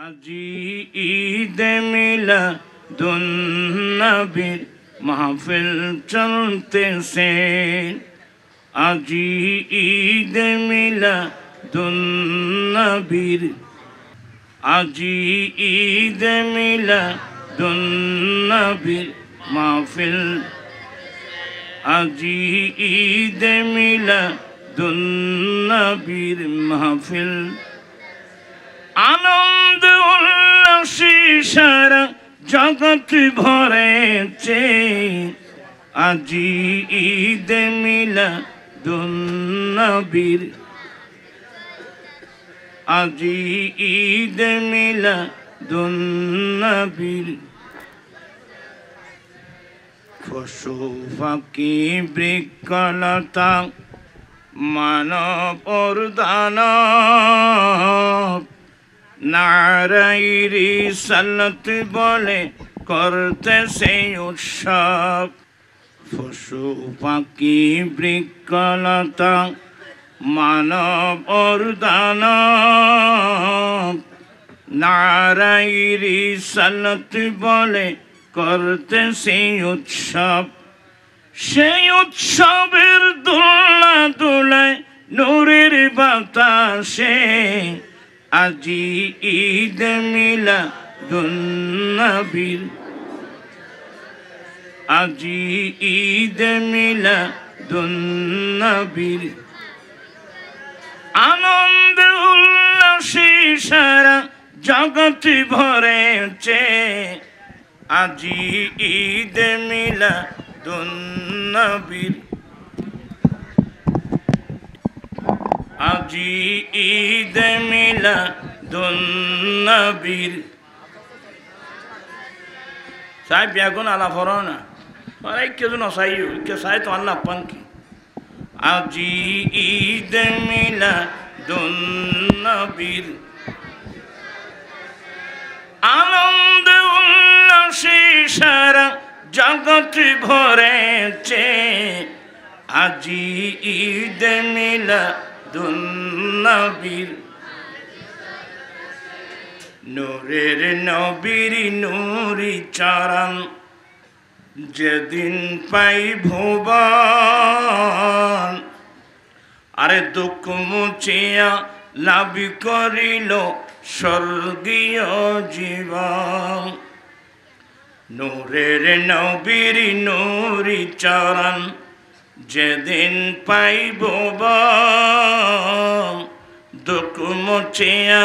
আজি ঈদ মিলাদুন্নবীর মাহফিল চলতেছে। আজি ঈদ মিলাদুন্নবীর, আজি ঈদ মিলাদুন্নবীর মাহফিল, আজি ঈদ মিলাদুন্নবীর মাহফিল। আনন্দ উল্লাসে সারা জগৎ ভরেছে। আজি ঈদ মিলাদুন্নবীর, আজি ঈদ মিলাদুন্নবীর। পশু পাখি বৃক্ষলতা মানব দানব নারাই রিসালাত বলে করতেছে উৎসব। পশু পাখি বৃক্ষলতা মানব দানব নারাই রিসালাত বলে করতেছে উৎসব। সেই উৎসবের দোলা দোলায় নূরের বাতাসে আজি ঈদ মিলাদুন্নবীর, আজি ঈদ মিলাদুন্নবীর। আনন্দ উল্লাসে সারা জগৎ ভরেছে। আজি ঈদ মিলাদুন্নবীর, আজি ঈদ মিলাদুন্নবীর। সাহেব এখন আলা ফর না আরে কেউ নসাইও কে সাই তো আল্লাহ পানকি। আজি ঈদ মিলাদুন্নবীর, আনন্দ উল্লাসে সারা জগৎ ভরেছে। আজি ঈদ মিলাদুন্নবীর। নূরের নবীর নূরি চরণ যেদিন পাই ভুবন, আরে দুঃখ মুছিয়া লাভ করিল স্বর্গীয় জীবন। নূরের নবীর নূরি চরণ যেদিন পাইব দুঃখ মুছিয়া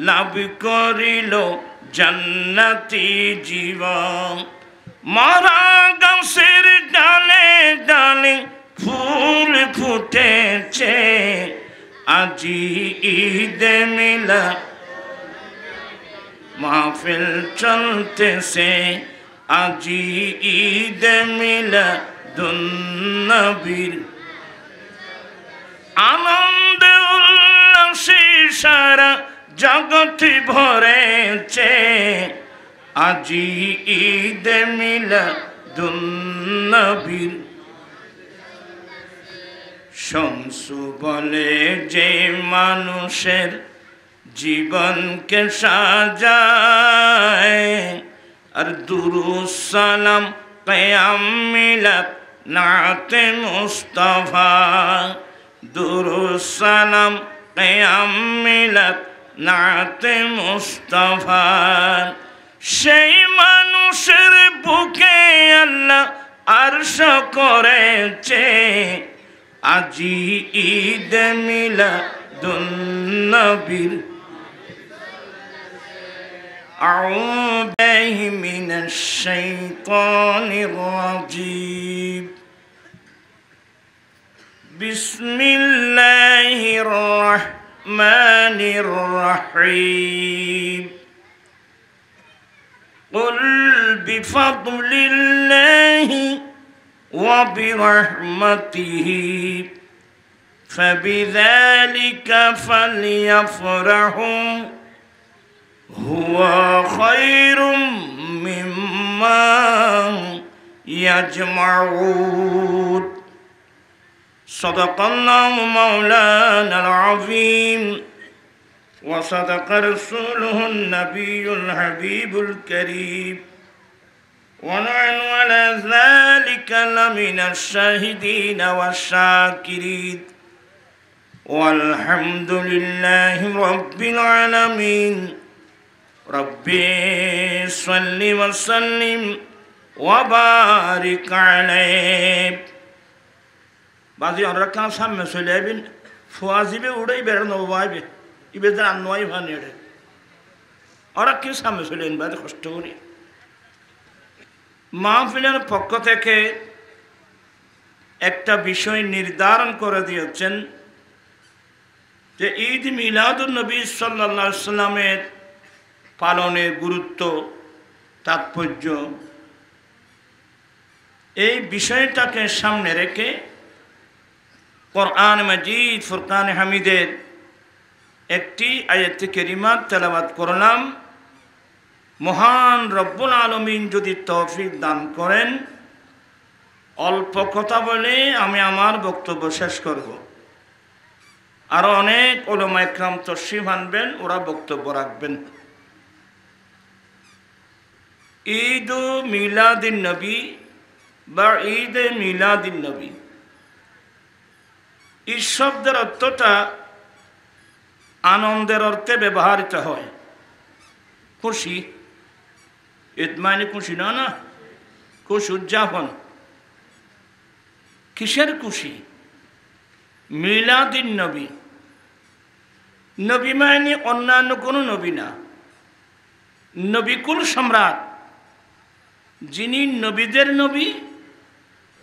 লাভ করিল জান্নাতি জীবন। মরা গাছের ডালে ডালে ফুল ফুটেছে। আজি ঈদ মিলা মাহফিল চলতেছে। আজি ঈদ মিলাদুন্নবীর। আনন্দ উল্লাসে সারা জগৎ ভরেছে। আজি ঈদ মিলাদুন্নবীর। শমসু বলে যে মানুষের জীবনকে সাজায়, আর দুরূদ সালাম কিয়াম মিলাদ নাতে মুস্তাফা। দুরূদ সালাম কিয়াম মিলাদ নাতে মুস্তাফা। সেই মানুষের বুকে আল্লাহ আরশ করেছে। আজি ঈদ মিলাদুন্নবীর। أعوذ بالله من الشيطان الرجيم. بسم الله الرحمن الرحيم. قل بفضل الله وبرحمته فبذلك فليفرحوا هو خير مما يجمعون. صدق الله مولانا العظيم وصدق رسوله النبي الحبيب الكريم ونحن على ذلك لمن الشاهدين والشاكرين والحمد لله رب العالمين ربي صل وسلم وبارك عليه بعضي أنركان سامع سلابين فوازيبه وراي بيرن ووايبه يبدأ عن نواي فانيره أراكين سامع سلين بعد خشتوري মাহফিলের পক্ষ থেকে একটা বিষয় নির্ধারণ করে দিয়েছেন যে ঈদ মিলাদুন নবী সাল্লাল্লাহু আলাইহি সাল্লামের পালনের গুরুত্ব তাৎপর্য এই বিষয়টাকে সামনে রেখে কোরআন মাজিদ ফুরকান হামিদের একটি আয়াত কারিমা তেলাওয়াত করলাম। মহান রব্বুল আলামিন যদি তৌফিক দান করেন অল্প কথা বলে আমি আমার বক্তব্য শেষ করব। আরো অনেক উলামা ইকরাম তশরিফ আনবেন, ওরা বক্তব্য রাখবেন। ঈদ মিলাদিন নবী বা ঈদ মিলাদিন নবী এই শব্দের অর্থটা আনন্দের অর্থে ব্যবহৃত হয়। খুশি, ঈদ মানে খুশি না, না খুশি উদযাপন। কিসের খুশি? মিলাদিন নবী। নবী মানে অন্যান্য কোনো নবী না, নবিকুল সম্রাট, যিনি নবীদের নবী,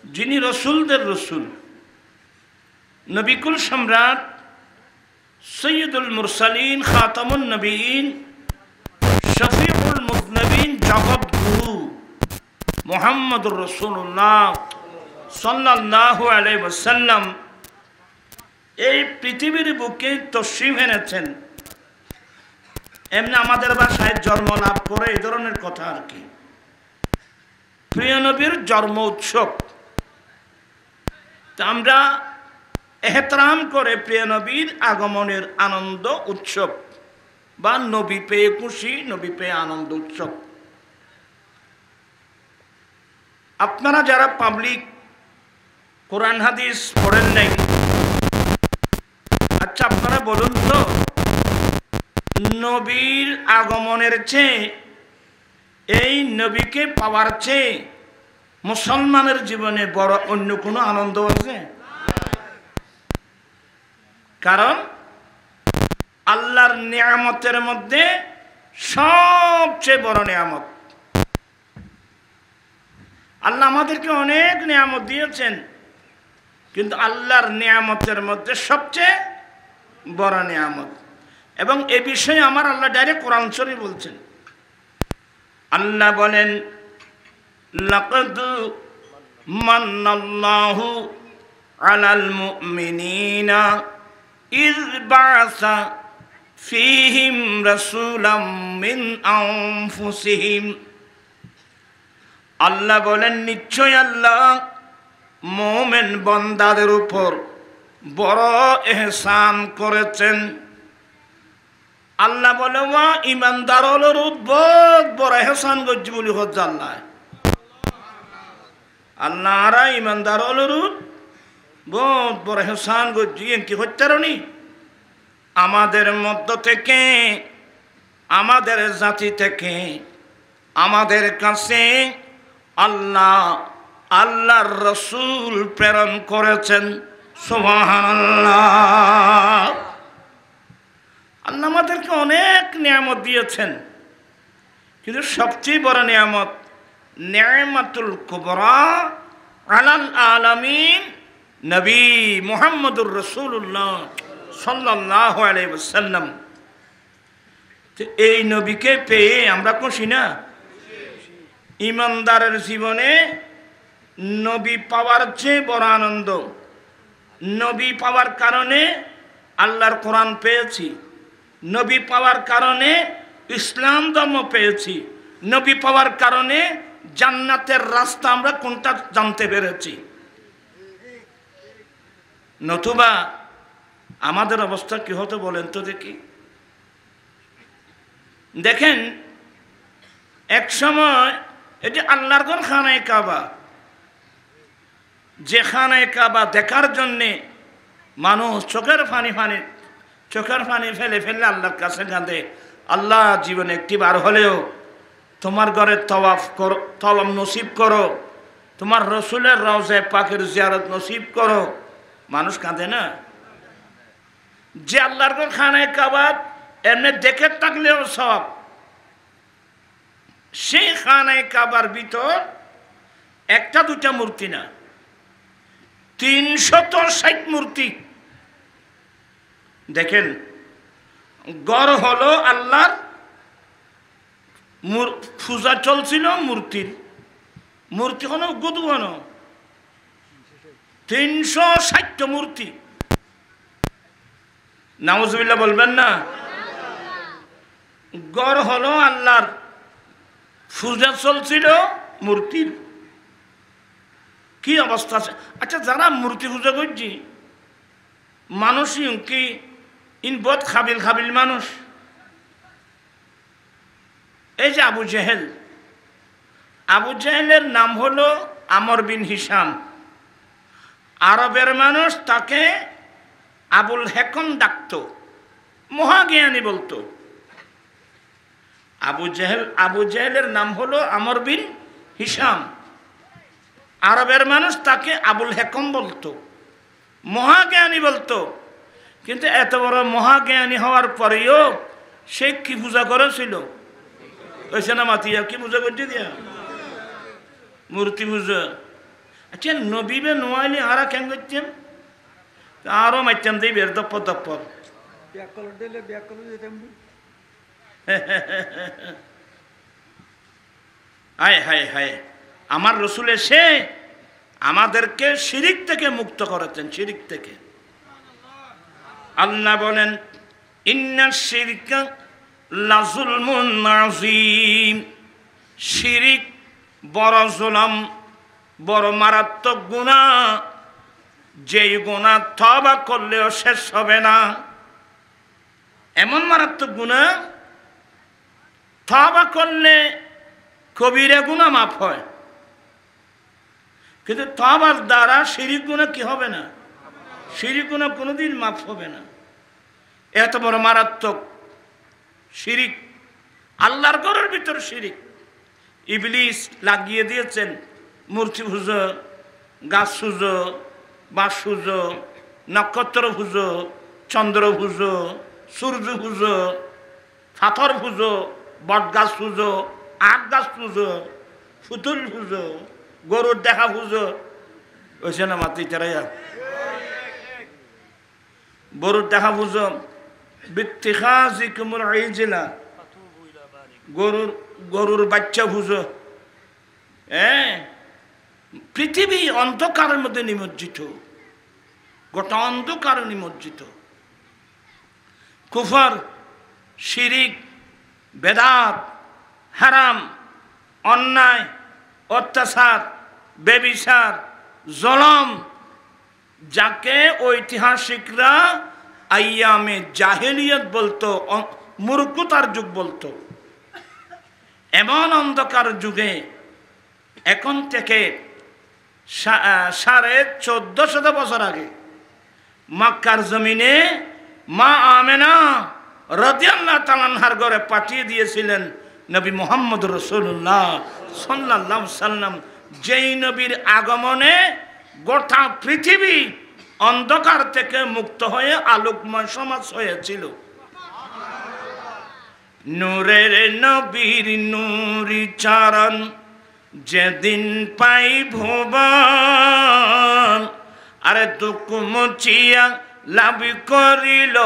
যিনি রসুলদের রসুল, নবিকুল সম্রাট সৈয়দুল মুরসালিন খাতামুন নবীন শফিউল মুজনবিন জগৎ গুরু মুহাম্মদুর রাসূলুল্লাহ সাল্লাল্লাহু আলাইহি ওয়াসাল্লাম এই পৃথিবীর বুকে তশরিফ এনেছেন। এমনি আমাদের ভাষায় জন্ম লাভ করে এই ধরনের কথা আর কি। প্রিয় নবীর জন্ম উৎসব, তা আমরা এহতরাম করে প্রিয় নবীর আগমনের আনন্দ উৎসব বা নবী পেয়ে খুশি, নবী পেয়ে আনন্দ উৎসব। আপনারা যারা পাবলিক কোরআন হাদিস পড়েন নাই, আচ্ছা আপনারা বলুন তো, নবীর আগমনের চেয়ে, এই নবীকে পাওয়ার চেয়ে মুসলমানের জীবনে বড় অন্য কোনো আনন্দ আছে? কারণ আল্লাহর নিয়ামতের মধ্যে সবচেয়ে বড় নিয়ামত। আল্লাহ আমাদেরকে অনেক নিয়ামত দিয়েছেন, কিন্তু আল্লাহর নিয়ামতের মধ্যে সবচেয়ে বড় নিয়ামত, এবং এ বিষয়ে আমার আল্লাহ ডাইরেক্ট কোরআন শরীফ বলছেন। আল্লাহ বলেন, লাকাদ মান্নাল্লাহু আলাল মুমিনিনা ইয বাআসা ফীহিম রাসূলাম মিন আনফুসিহিম। আল্লাহ বলেন, নিশ্চয় আল্লাহ মুমিন বান্দাদের উপর বড় ইহসান করেছেন। আল্লাহ বলে, ওয়া ইমানদার হলোর বহুত বড় ইহসান করছি বলি হচ্ছে আল্লাহ। আল্লাহরা ইমানদার হলোর বহুত বড় ইহসান করছি। কি হচ্ছে নি? আমাদের মধ্য থেকে, আমাদের জাতি থেকে আমাদের কাছে আল্লাহ আল্লাহর রসুল প্রেরণ করেছেন। সুবহানাল্লাহ। আল্লাহ আমাদেরকে অনেক নিয়ামত দিয়েছেন, কিন্তু সবচেয়ে বড় নিয়ামত নিয়ামতুল কুবরা আলাল আলামিন নবী মুহাম্মদুর রাসূলুল্লাহ সাল্লাল্লাহু আলাইহি ওয়াসাল্লাম। এই নবীকে পেয়ে আমরা খুশি না? ইমানদারের জীবনে নবী পাওয়ার চেয়ে বড় আনন্দ। নবী পাওয়ার কারণে আল্লাহর কোরআন পেয়েছি, নবী পাওয়ার কারণে ইসলাম ধর্ম পেয়েছি, নবী পাওয়ার কারণে জান্নাতের রাস্তা আমরা কোনটা জানতে পেরেছি। নতুবা আমাদের অবস্থা কি হতো বলেন তো দেখি? দেখেন এক সময় এটি আল্লাহর ঘর খানায়ে কাবা, যে খানায়ে কাবা দেখার জন্যে মানুষ চোখের পানি ফেলে ফেললে আল্লাহর কাছে কাঁদে, আল্লাহ জীবনে একটি বার হলেও তোমার ঘরে তওয়াফ নসিব করো, তোমার রসুলের রওজায়ে পাকের জিয়ারত নসিব করো। মানুষ কাঁদে না? যে আল্লাহর ঘর খানায়ে কাবা এমনি দেখে থাকলেও সব, সেই খানায়ে কাবার ভিতর একটা দুটা মূর্তি না, 360 মূর্তি। দেখেন গড় হলো আল্লাহর, পূজা চলছিল মূর্তি হলো গুদু হলো 360 মূর্তি। নাউজুবিল্লাহ বলবেন না? গড় হলো আল্লাহর, পূজা চলছিল মূর্তির। কি অবস্থা আছে! আচ্ছা, যারা মূর্তি পূজা করছি মানুষই কি বহুত খাবিল মানুষ। এই যে আবু জেহেলের নাম হলো আমর বিন হিশাম। আরবের মানুষ তাকে আবুল হেকম ডাকত, মহাজ্ঞানী বলতো। আবু জেহেলের নাম হলো আমর বিন হিশাম। আরবের মানুষ তাকে আবুল হেকম বলতো, মহাজ্ঞানী বলতো। কিন্তু এত বড় মহাজ্ঞানী হওয়ার পরেও সে কি পূজা করেছিল? ওইসে না মাতিয়া কি পূজা করতে দিয়া? মূর্তি পূজা। আচ্ছা, নবীবে নোয়াইলে আরা কেন করতেন? আরো মারতাম দিই বের দপ্পর হায় হায় হায়, আমার রসুল এসে আমাদেরকে শিরিক থেকে মুক্ত করেছেন, শিরিক থেকে। আল্লাহ বলেন ইন্না শিরকা লাযুলমুন আযীম, শিরিক বড় জুলম, বড় মারাত্মক গুনাহ, যেই গুনাহ তওবা করলেও শেষ হবে না। এমন মারাত্মক গুনাহ, তওবা করলে কবিরা গুনাহ মাফ হয়, কিন্তু তওবার দ্বারা শিরিক গুনাহ কি হবে না? শিরিক গুনাহ কোনোদিন মাফ হবে না। এত বড় মারাত্মক শিরিক, আল্লাহর ঘরের ভিতর শিরিক। ইবলিস লাগিয়ে দিয়েছেন মূর্তি পুজো, গাছ পুজো, বাঁশ পুজো, নক্ষত্র পুজো, চন্দ্র পুজো, সূর্য পুজো, পাথর পুজো, বট গাছ পুজো, আখ গাছ পুজো, পুতুল পুজো, গরুর দেখা পুজো। ওইসে না মাতি চারাইয়া গরুর দেখা পুজো, বিত্তিখাযিকুমুল ইজলা, গরুর বাচ্চা পুজো। পৃথিবী অন্ধকারের মধ্যে নিমজ্জিত, গোটা অন্ধকারে নিমজ্জিত। কুফর, শিরিক, বেদাত, হারাম, অন্যায়, অত্যাচার, বেবিচার, জলম, যাকে ঐতিহাসিকরা আইয়ামে জাহেলিয়ত বলতো, মূর্খতার যুগ বলতো। এমন অন্ধকার যুগে এখন থেকে 1450 বছর আগে মক্কার জমিনে মা আমেনা রাদিয়াল্লাহু তাআলা আনহার ঘরে পাঠিয়ে দিয়েছিলেন নবী মুহাম্মদ রাসূলুল্লাহ সাল্লাল্লাহু আলাইহি সাল্লাম, যেই নবীর আগমনে গোটা পৃথিবী অন্ধকার থেকে মুক্ত হয়ে আলোকময় সমাজ হয়েছিল। নূরের নবীর নূরি চরণ যেদিন পাই ভুবন, আরে দুঃখ মুছিয়া লাভ করিল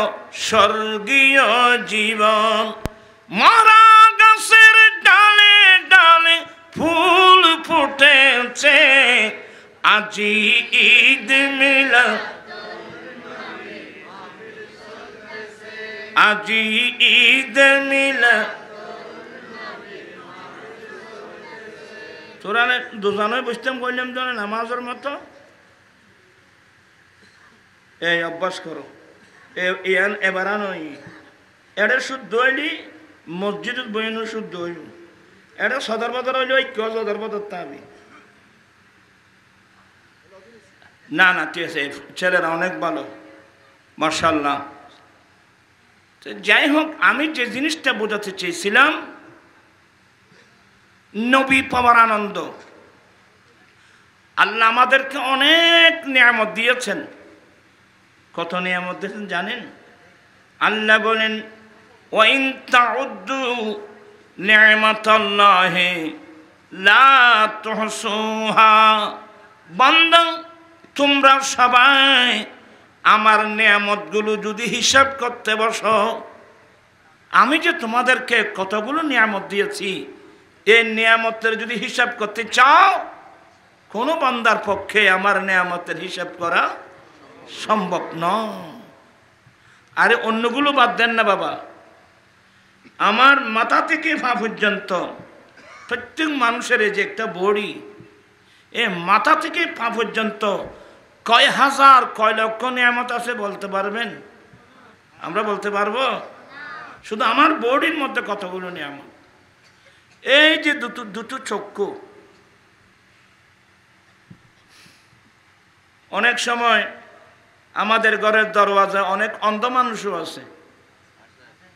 স্বর্গীয় জীবন। মরা গাছের ডালে ডালে ফুল ফুটেছে, আজি ঈদ মিলাদ, আজি ঈদ মিলাদ। তোরা দুজনে বসতাম কইলাম জানে নামাজের মতো, এই অভ্যাস করো। এবার নয়, এদের শুদ্ধ হইলি মসজিদত বইনো শুদ্ধ হইব এটা সদর বদর হইলে ঐক্য সদর বদর আমি না না ঠিক আছে ছেলেরা অনেক ভালো মাশাআল্লাহ যাই হোক আমি যে জিনিসটা বোঝাতে চেয়েছিলাম নবী পাওয়ার আনন্দ আল্লাহ আমাদেরকে অনেক নিয়ামত দিয়েছেন কত নিয়ামত দিয়েছেন জানেন আল্লাহ বলেন ওয়াইন তাউদ্দু নি'মাতাল্লাহি লা তুহসুহা বান্দা তোমরা সবাই আমার নিয়ামতগুলো যদি হিসাব করতে বসো আমি যে তোমাদেরকে কতগুলো নিয়ামত দিয়েছি এই নিয়ামতের যদি হিসাব করতে চাও কোনো বান্দার পক্ষে আমার নিয়ামতের হিসাব করা সম্ভব নয় আরে অন্যগুলো বাদ দেন না বাবা আমার মাথা থেকে পা পর্যন্ত প্রত্যেক মানুষের যে একটা বড়ি এ মাথা থেকে পা পর্যন্ত কয় হাজার কয় লক্ষ নিয়ামত আছে বলতে পারবেন আমরা বলতে পারবো শুধু আমার বডির মধ্যে কতগুলো নিয়ামত এই যে দুটো চক্ষু অনেক সময় আমাদের ঘরের দরওয়াজা অনেক অন্ধ মানুষও আছে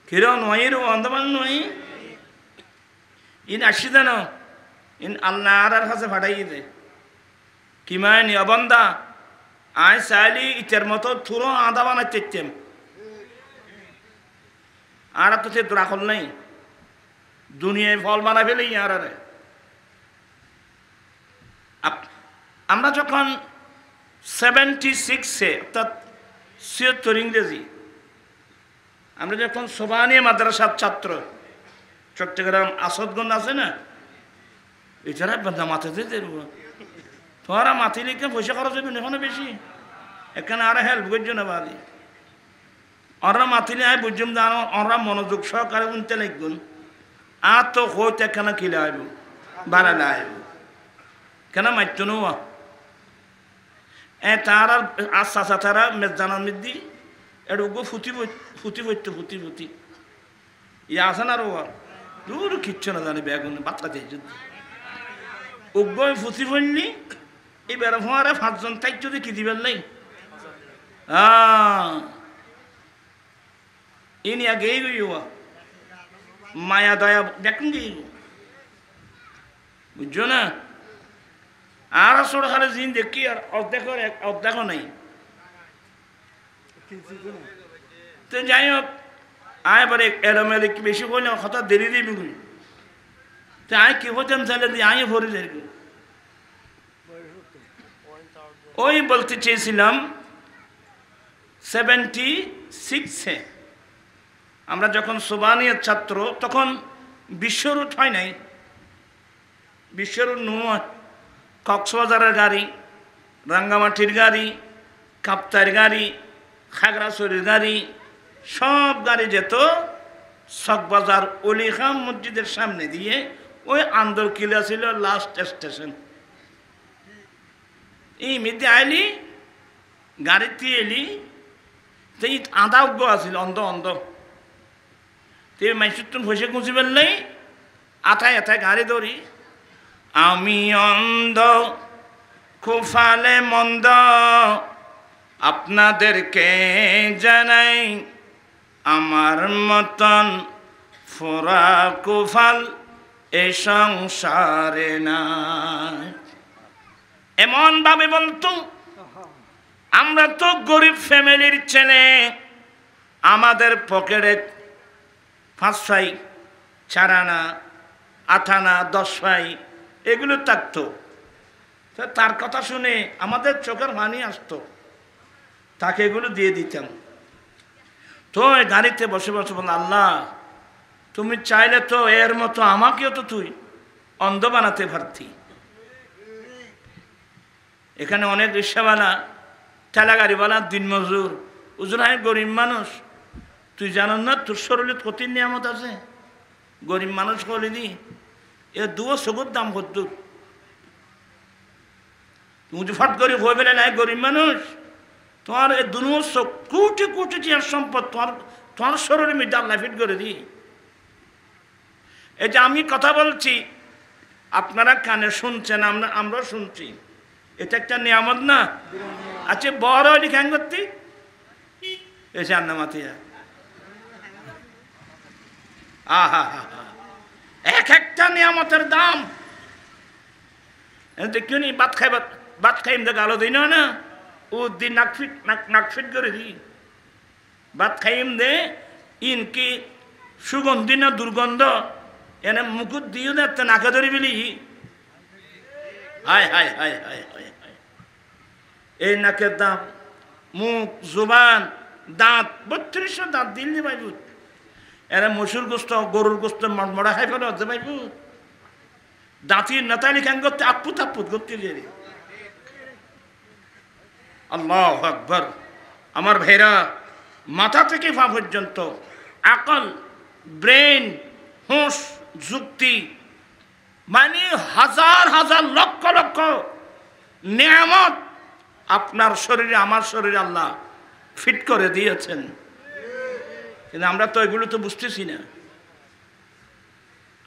কিরণ ওয়াইরও অন্ধ মানুষ নয় ইন আসি দেন ইন আল্লাহ আর কাছে ফাটাই দে কি মানে অবন্ধা আয় চাইলি ইটের মতো থুরো আদা বানাইতে ইচ্ছেম আর তো সে রাখল নাই দুনিয়ায় ফল বানাই ফেলেই আর আমরা যখন 76-এ অর্থাৎ ৭৬ ইংরেজি আমরা যখন সোবানিয়া মাদ্রাসার ছাত্র চট্টগ্রাম আসাদগঞ্জ আছে না এছাড়া বান্দা মাথাতে তোরা মাথি লিখে পয়সা খরচ হবে এখানে বেশি এখানে আর হেল্প করছো না বাড়ি ওরা মাথিলে আয় বুঝলাম জানো ওরা মনোযোগ সহকারে উনতে লিখবেন আর তো হইতে এখানে কিলে আইব বাড়ালে আইব কেন মারত নোয়া তার আর আশা তারা মেজানার মধ্যে এটুকু ফুটি পড়তো ফুটি ই আসে না রোয়া দূর কিচ্ছু না জানি বেগুন বাচ্চা দিয়েছে উগ্র ফুটি পড়লি এই বেড়া ফোঁয়ারে 5 জন তাই যদি কি দিবেন নাই ইনি আগেই গইয়া মায়া দয়া দেখুন গই বুঝছো না আর সরকারের জিন দেখি আর অর্ধেক নাই তো যাই হোক আয় বারে এলোমেলে কি বেশি বললে কথা দেরি দিবি তো আয় কি হতাম চাইলে দিয়ে আয় ভরে যাই ওই বলতে চেয়েছিলাম 76-এ আমরা যখন সোবানিয়ার ছাত্র তখন বিশ্বরুট হয় নাই বিশ্বরুট নয় কক্সবাজারের গাড়ি রাঙ্গামাটির গাড়ি কাপ্তার গাড়ি খাগড়াছড়ির গাড়ি সব গাড়ি যেত চকবাজার অলি খাম মসজিদের সামনে দিয়ে ওই আন্দর কিলা ছিল লাস্ট স্টেশন এই মেয়েতে আইলি গাড়িতে এলি তো এই আধা উগ্র আছিল অন্ধ তে মাইসুর তুমি ভসে খুঁজিবেন নেই আথায় গাড়ি ধরি আমি অন্ধ কুফালে মন্দ আপনাদেরকে জানাই আমার মতন ফোরা কুফাল এ সংসারে না এমন ভাবে বলতো আমরা তো গরিব ফ্যামিলির ছেলে আমাদের পকেটে 5 ফাই 4 আনা 8 আনা 10 ফাই এগুলো থাকতো তার কথা শুনে আমাদের চোখের পানি আসতো তাকে এগুলো দিয়ে দিতাম তো গাড়িতে বসে বসে বল আল্লাহ তুমি চাইলে তো এর মতো আমাকেও তো তুই অন্ধ বানাতে পারতি এখানে অনেক রিক্সাওয়ালা ঠেলা গাড়িওয়ালা দিনমজুর উজরায় গরিব মানুষ তুই জানো না তোর শরীরে কত নিয়ামত আছে গরিব মানুষ বলে দি এ দুয়ো সবুর দাম কত তুমি ফাট করে হয়ে বেলে নাই গরিব মানুষ তোমার এই দুনিয়া কোটি টিয়ার সম্পদ তোমার শরীরে মিডে আল্লাহ ফিট করে দি এই যে আমি কথা বলছি, আপনারা কানে শুনছেন, আমরা শুনছি, এটা একটা নিয়ামত না? আচ্ছা বড় হইলি কেন করতি এসে আন্না মাতিয়া আহা হা হা, এক একটা নিয়ামতের দাম দেখিনি। ভাত খাইম দেখ আলো দিই না ও দি নাকফিট করে দি ভাত খাইম দে ইনকি সুগন্ধি না দুর্গন্ধ এনে মুকুট দিও দেখতে নাকে ধরি বিলি। হায় হায় হায় হায় হায় হায়, এই নাকের দাম, মুখ, জুবান, দাঁত, 3200 দাঁত দিল্লি পাইব। এরা মসুর গোস্ত, গরুর গোস্ত মড়া খাই ফেলে হতে পাইব। দাঁতির নেতালি কেন করতে আপুত আপুত করতে যে। আল্লাহু আকবার। আমার ভাইরা, মাথা থেকে পা পর্যন্ত আকল, ব্রেন, হুঁশ, যুক্তি, মানে হাজার হাজার লক্ষ লক্ষ নিয়ামত আপনার শরীরে, আমার শরীরে আল্লাহ ফিট করে দিয়েছেন, কিন্তু আমরা তো এগুলো তো বুঝতেছি না।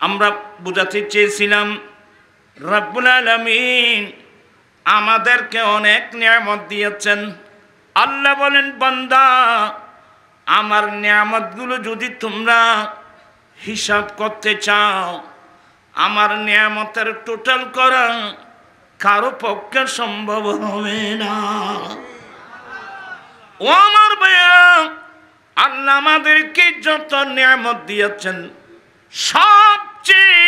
আমরা বুঝাতে চেয়েছিলাম রব্বুল আলামিন আমাদেরকে অনেক নিয়ামত দিয়েছেন। আল্লাহ বলেন, বান্দা আমার নিয়ামতগুলো যদি তোমরা হিসাব করতে চাও, আমার নিয়ামতের টোটাল করা কারো পক্ষে সম্ভব হবে না। ও আমার ভাইয়েরা, আল্লাহ আমাদেরকে যত নিয়ামত দিয়েছেন, সবচেয়ে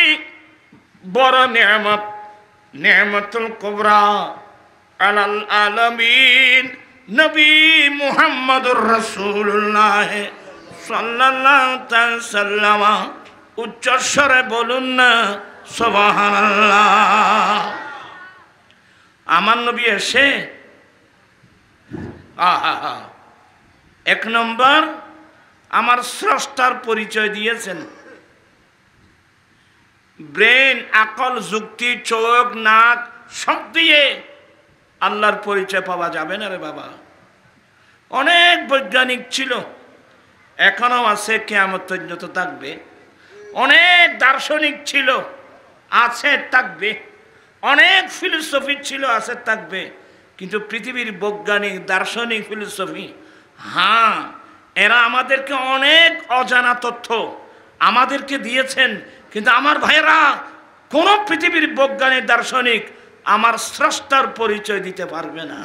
বড় নিয়ামত, নিয়ামতুল কুবরা আলাল আলামিন নবী মুহাম্মদুর রাসূলুল্লাহ সাল্লাল্লাহু তাআলা সাল্লাম। উচ্চ স্বরে বলুন না সুবহানাল্লাহ। আমার নবী এসে আহা, এক নম্বর আমার স্রষ্টার পরিচয় দিয়েছেন। ব্রেন, আকল, যুক্তি, চোখ, নাক সব দিয়ে আল্লাহর পরিচয় পাওয়া যাবে না রে বাবা। অনেক বৈজ্ঞানিক ছিল, এখনো আছে, কিয়ামত পর্যন্ত থাকবে। অনেক দার্শনিক ছিল, আছে, থাকবে। অনেক ফিলোসফি ছিল, আছে, থাকবে। কিন্তু পৃথিবীর বৈজ্ঞানিক, দার্শনিক, ফিলোসফি, হ্যাঁ, এরা আমাদেরকে অনেক অজানা তথ্য আমাদেরকে দিয়েছেন। কিন্তু আমার ভাইয়েরা, কোন পৃথিবীর বৈজ্ঞানিক, দার্শনিক আমার স্রষ্টার পরিচয় দিতে পারবে না।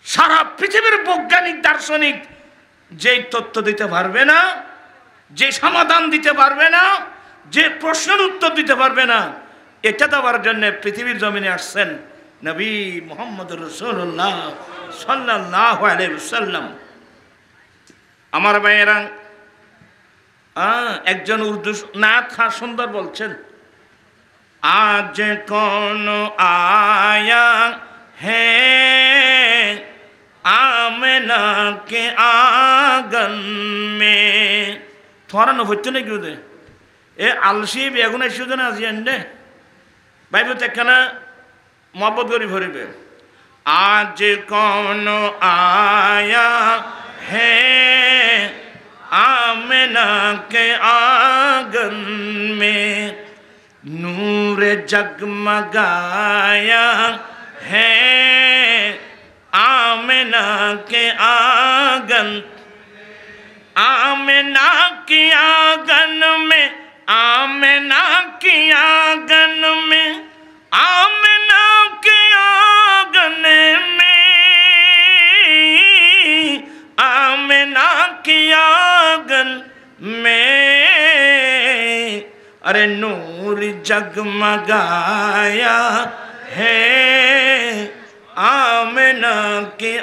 সারা পৃথিবীর বৈজ্ঞানিক, দার্শনিক যেই তথ্য দিতে পারবে না, যে সমাধান দিতে পারবে না, যে প্রশ্নের উত্তর দিতে পারবে না, এটা দেওয়ার জন্য পৃথিবীর জমিনে আসছেন নবী মুহাম্মদুর রাসূলুল্লাহ সাল্লাল্লাহু আলাইহি ওয়াসাল্লাম। আমার ভাইয়েরা, একজন উর্দু নাত খান সুন্দর বলছেন, আজ কোন আয়া হে आमना के आंगन में थोड़ा न होते नहीं क्यों दे ए आलसी बेगुन ऐसे तो ना जी अंडे भाई वो तेकना मोहब्बत करी भरी बे आज कौन आया है आमना के आंगन में नूर जगमगाया है आमना के आंगन आमना के आंगन में आमना के आंगन में आमना के आंगन में आमना के आंगन में अरे नूर जगमगाया है आमना के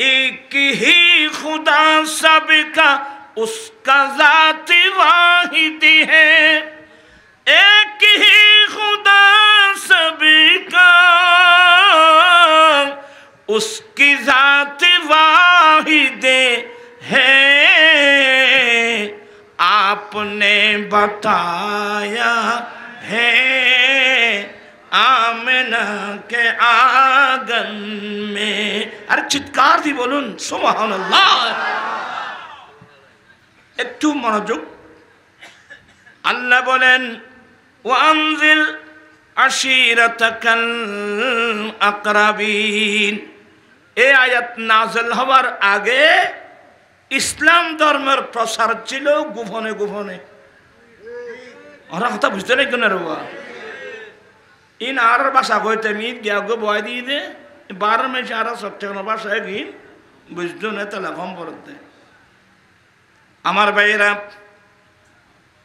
एक ही खुदा सबका उसका ज़ात वाहिद है एक ही खुदा सबका उसकी ज़ात वाहिद है आपने बताया है आमना के आंगन में अरे चित्कार दी बोलून सुभान अल्लाह একটু মনোযোগ। আল্লাহ বলেন ওয়ানজিল আশিরাতাকাল আকরাবিন। এই আয়াত নাযিল হওয়ার আগে ইসলাম ধর্মের প্রসার ছিল গোপনে গোপনে। ওরা কথা বুঝতে নাই কেন রে বাবা? ইন আর ভাষা কইতে মিট গিয়া গো বয় দিয়ে দে 12 মাসে আর সবচেয়ে ভাষায় গিন বুঝতো না তাহলে কম পড়তে। আমার ভাইয়েরা,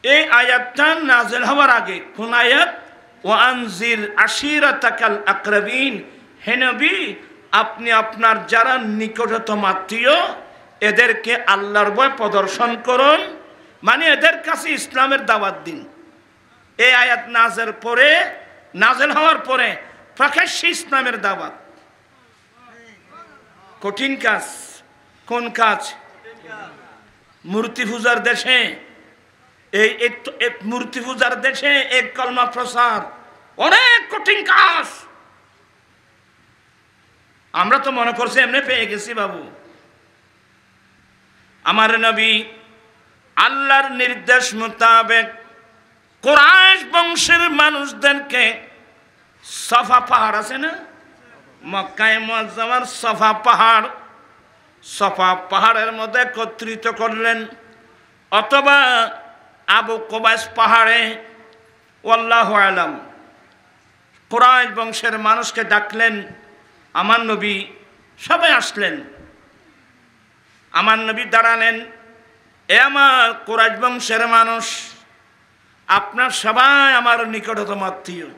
এই আয়াতটা নাযিল হওয়ার আগে কোন আয়াত? ওয়ানজির আশিরাতাকাল আকরাবিন। হে নবী, আপনি আপনার যারা নিকটতম আত্মীয় এদেরকে আল্লাহর ভয় প্রদর্শন করুন, মানে এদের কাছে ইসলামের দাওয়াত দিন। এই আয়াত নাযিল হওয়ার পরে প্রকাশ্যে ইসলামের দাওয়াত। কঠিন কাজ। কোন কাজ? মূর্তি পূজার দেশে এই মূর্তি পূজার দেশে এক কলমা প্রসার অনেক কঠিন কাজ। আমরা তো মনে করছি এমনি পেয়ে গেছি বাবু। আমার নবী আল্লাহর নির্দেশ মোতাবেক কুরাইশ বংশের মানুষদেরকে সফা পাহাড় আছে না, মক্কায় মুআজ্জামার সফা পাহাড়ের মধ্যে একত্রিত করলেন, অথবা আবু কুবাইস পাহাড়ে, আল্লাহু আলাম। কুরাইশ বংশের মানুষকে ডাকলেন। আমার নবী সবাই আসলেন। আমার নবী দাঁড়ালেন, এ আমার কুরাইশ বংশের মানুষ, আপনার সবাই আমার নিকটতম আত্মীয়,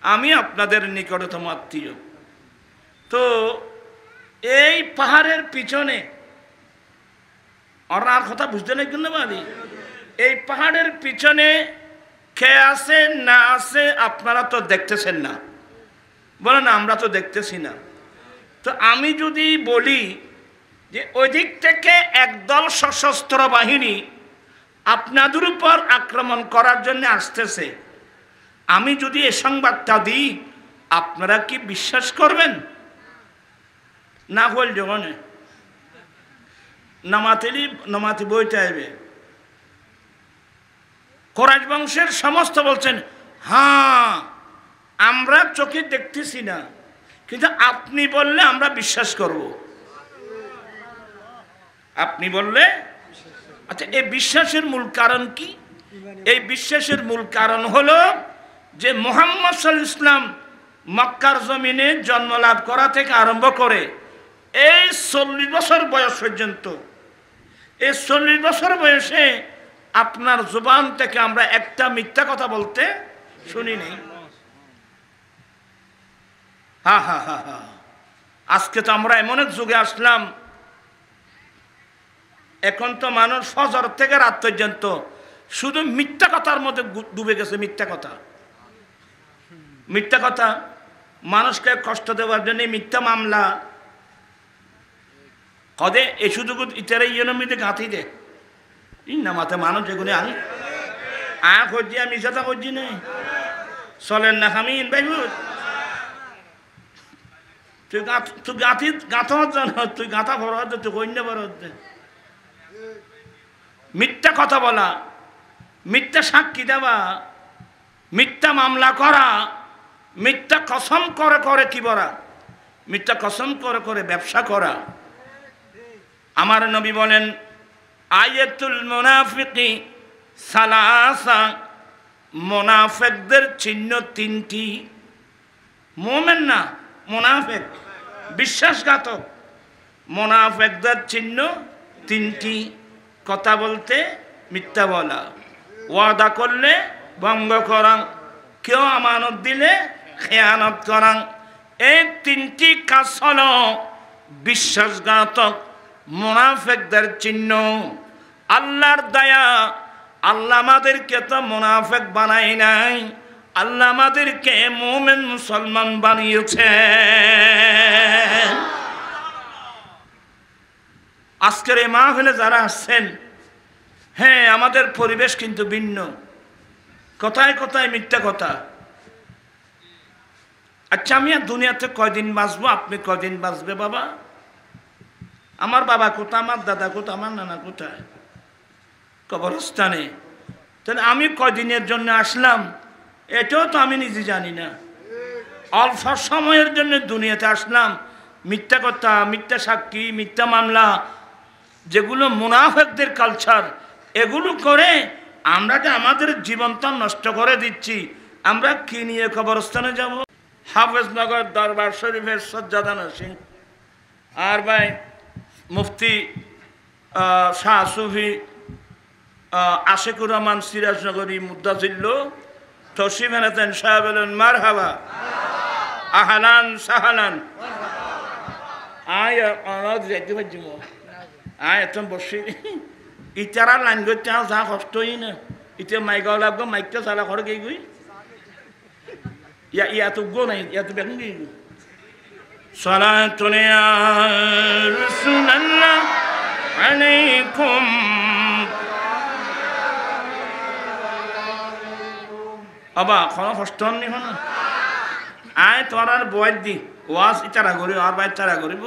আমি আপনাদের নিকটতম আত্মীয়। তো এই পাহাড়ের পিছনে ওনার কথা বুঝতে নাই কিন্তু বাদি, এই পাহাড়ের পিছনে কে আছে না আছে আপনারা তো দেখতেছেন না। বলেন আমরা তো দেখতেছি না। তো আমি যদি বলি যে ওই দিক থেকে একদল সশস্ত্র বাহিনী আপনাদের উপর আক্রমণ করার জন্য আসতেছে, আমি যদি এ সংবাদটা দিই, আপনারা কি বিশ্বাস করবেন? না হল যখন নামাতি বইতে আইবে। কুরাইশ বংশের সমস্ত বলছেন হ্যাঁ আমরা চোখে দেখতেছি না, কিন্তু আপনি বললে আমরা বিশ্বাস করব। আপনি বললে। আচ্ছা, এই বিশ্বাসের মূল কারণ কি? এই বিশ্বাসের মূল কারণ হলো যে মুহাম্মদ সাল্লাল্লাহু আলাইহি ওয়াসাল্লাম মক্কার জমিনে জন্ম লাভ করা থেকে আরম্ভ করে এই 40 বছর বয়স পর্যন্ত, এই 40 বছর বয়সে আপনার জবান থেকে আমরা একটা মিথ্যা কথা বলতে শুনি নাই। হা হা হা হা। আজকে তো আমরা এমন এক যুগে আসলাম, এখন তো মানুষ ফজর থেকে রাত পর্যন্ত শুধু মিথ্যা কথার মধ্যে ডুবে গেছে। মিথ্যা কথা মানুষকে কষ্ট দেওয়ার জন্য মিথ্যা মামলা কদে এই শুধু ইতারা ইয়েনমিতে গাঁথি দে না মাথা মানুষ এগুলো আমি করছি, আমি মিশাতা করছি না চলেন না খামিন ভাই। তুই গাঁথা জান, তুই গাঁথা ভর হতে, তুই কন্যা ভর হতে। মিথ্যা কথা বলা, মিথ্যা সাক্ষী দেওয়া, মিথ্যা মামলা করা, মিথ্যা কসম করে করে কি বলা, মিথ্যা কসম করে করে ব্যবসা করা। আমার নবী বলেন আয়াতুল মুনাফিকি সালাসা, মুনাফিকদের চিহ্ন 3টি। মুমিন না, মুনাফিক বিশ্বাসঘাতক। মুনাফিকদের চিহ্ন 3টি। কথা বলতে মিথ্যা বলা, ওয়াদা করলে ভঙ্গ করা, কেউ আমানত দিলে খেয়ানত করা। এই 3টি কাজ হলো বিশ্বাসঘাতক মুনাফিকদের চিহ্ন। আল্লাহর দয়া, আল্লাহ আমাদেরকে তো মুনাফিক বানাই নাই, আল্লাহ আমাদেরকে মুমিন মুসলমান বানিয়েছে। আজকের এই মাহফিলে যারা আসছেন, হ্যাঁ আমাদের পরিবেশ কিন্তু ভিন্ন। কথায় কথায় মিথ্যা কথা। আচ্ছা আমি আর দুনিয়াতে কয়দিন বাঁচবো, আপনি কয়দিন বাঁচবে বাবা? আমার বাবা কোথায়, আমার দাদা কোথায়, আমার নানা কোথায়? কবরস্থানে। তাহলে আমি কয়দিনের জন্য আসলাম এটাও তো আমি নিজে জানি না। অল্প সময়ের জন্য দুনিয়াতে আসলাম, মিথ্যা কথা, মিথ্যা সাক্ষী, মিথ্যা মামলা, যেগুলো মুনাফিকদের কালচার, এগুলো করে আমরা যে আমাদের জীবনটা নষ্ট করে দিচ্ছি। আমরা কি নিয়ে কবরস্থানে যাব? হাফেজনগর দরবার শরীফের সজ্জাদান সিং আর ভাই মুফতি শাহ সুফি আশিকুর রহমান সিরাজনগরী মুদ্দাজিল্ল তসিফ হানাতেন সাহেব বলেন মারহাবা, আহলান সাহালান। আয় অনাদ যাইতে পারছি মো, আয় এত বসি ইতারা লাইন করতে যা কষ্ট হই না। ইতিয়া মাইকাও লাগবো, মাইকটা চালা করে গেই গই ইয়াতো গো নাই, ইয়াতো বেগুন গেই গই। সালাতুন ইয়া রাসূলুল্লাহ আলাইকুম। আবা কোনো কষ্ট নি হন আয় তোর আর বয়স দি ওয়াজ ইতারা করিব আর বাইর তারা করিব।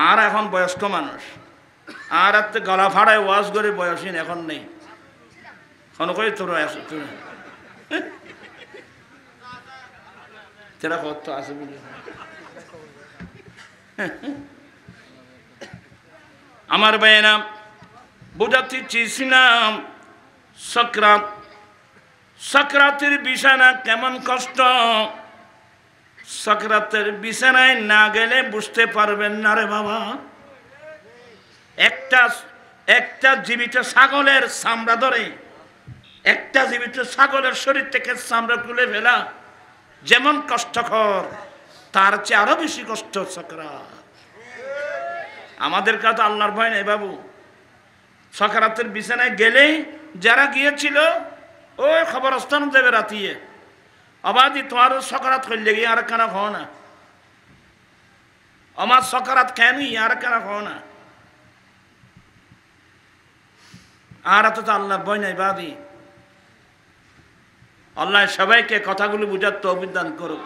আর এখন বয়স্ক মানুষ আর এত গলা ফাড়ায় ওয়াজ করে বয়সীন এখন নেই। এখন কই তোর আছে তোর তেরা কত আছে বলে আমার ভাইয়েরা বুঝাতে চেয়েছিলাম সাকরাত, সাকরাতের বিছানা কেমন কষ্ট। সাকরাতের বিছানায় না গেলে বুঝতে পারবেন না রে বাবা। একটা জীবিত ছাগলের চামড়া ধরে, একটা জীবিত ছাগলের শরীর থেকে চামড়া তুলে ফেলা যেমন কষ্টকর, তার চেয়ে আরো বেশি কষ্ট সাকরাত। আমাদের কাছে আল্লাহর ভয় নেই বাবু। সাকরাতের বিছানায় গেলে যারা গিয়েছিল ওই খবরস্থান দেবে রাতিয়ে আবাদি তোমার সকারাত করলে গিয়ে আর কেন খাও না, আমার সকারাত কেন আর কেন খাও না। আর এত তো আল্লাহর ভয় নাই বাদি। আল্লাহ সবাইকে কথাগুলো বুঝার তৌফিক দান করুক।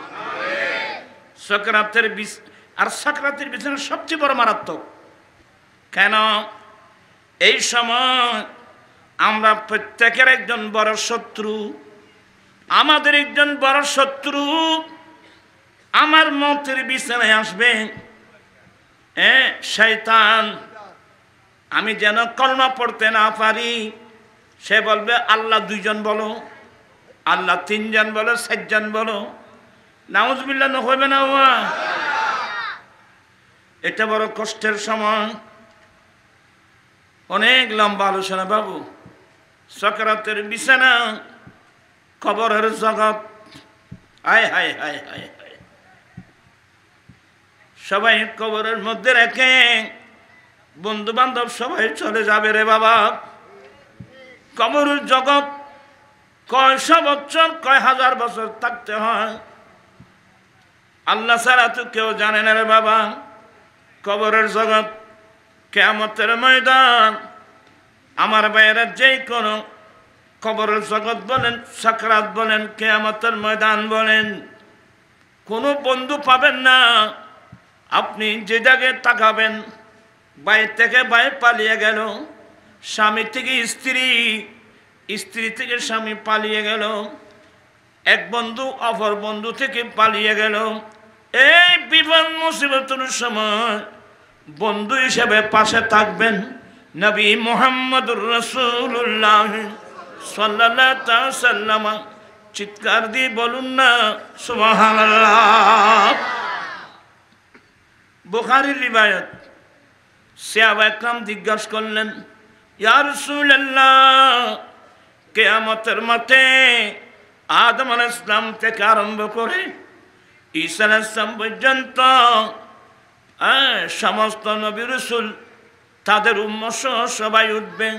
সাকরাতের আর সাকরাতের বিছানা সবচেয়ে বড় মারাত্মক। কেন? এই সময় আমরা প্রত্যেকের একজন বড় শত্রু, আমাদের একজন বড় শত্রু আমার মতের বিছানায় আসবে। শয়তান, আমি যেন কলমা পড়তে না পারি, সে বলবে আল্লাহ দুইজন বলো, আল্লাহ তিনজন বলো, চারজন বলো। নাউজুবিল্লাহ হইবে না। এটা বড় কষ্টের সময়। অনেক লম্বা আলোচনা বাবু। সাকরাতের বিছানা, কবরের জগৎ, হায় হায় হায় হায় হায়। সবাই কবরের মধ্যে রেখে বন্ধু বান্ধব সবাই চলে যাবে রে বাবা। কবরের জগৎ কয়শো বছর, কয় হাজার বছর থাকতে হয় আল্লাহ ছাড়া তো কেউ জানে না রে বাবা। কবরের জগৎ কিয়ামতের ময়দান। আমার ভাইয়েরা, যে কোনো কবরের জগৎ বলেন, সাকরাত বলেন, কিয়ামতের ময়দান বলেন, কোনো বন্ধু পাবেন না। আপনি যে জায়গায় তাকাবেন, বাইরে থেকে বাইরে পালিয়ে গেল, স্বামী থেকে স্ত্রী, স্ত্রী থেকে স্বামী পালিয়ে গেল, এক বন্ধু অপর বন্ধু থেকে পালিয়ে গেল। এই বিপদ মুসিবতের সময় বন্ধু হিসেবে পাশে থাকবেন নবী মুহাম্মদুর রাসূলুল্লাহ সাল্লাল্লাহু আলাইহি ওয়াসাল্লাম। চিৎকার দিয়ে বলুন না সুবহানাল্লাহ। বুখারীর রিওয়ায়াত, সাহাবা একরাম জিজ্ঞাসা করলেন, ইয়া রাসূলুল্লাহ, কিয়ামতের মাঠে আদম আলাইহিস সালাম থেকে আরম্ভ করে ঈসা আলাইহিস সালাম পর্যন্ত সমস্ত নবী রাসূল তাদের উম্মত সহ সবাই উঠবে,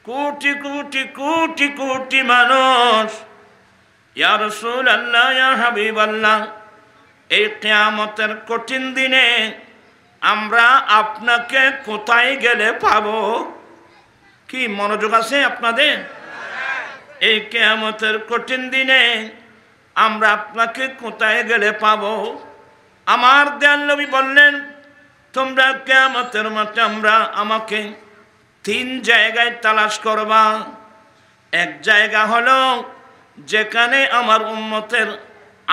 কোটি কোটি কোটি কোটি মানুষ। ইয়া রাসূলুল্লাহ, ইয়া হাবিবাল্লাহ, এই কিয়ামতের কঠিন দিনে আমরা আপনাকে কোথায় গেলে পাবো? কি মনোযোগ আছে আপনাদের? এই কিয়ামতের কঠিন দিনে আমরা আপনাকে কোথায় গেলে পাবো? আমার দয়াল নবী বললেন, তোমরা কিয়ামতের মাঠে আমাকে তিন জায়গায় তালাশ করবা। এক জায়গা হলো যেখানে আমার উম্মতের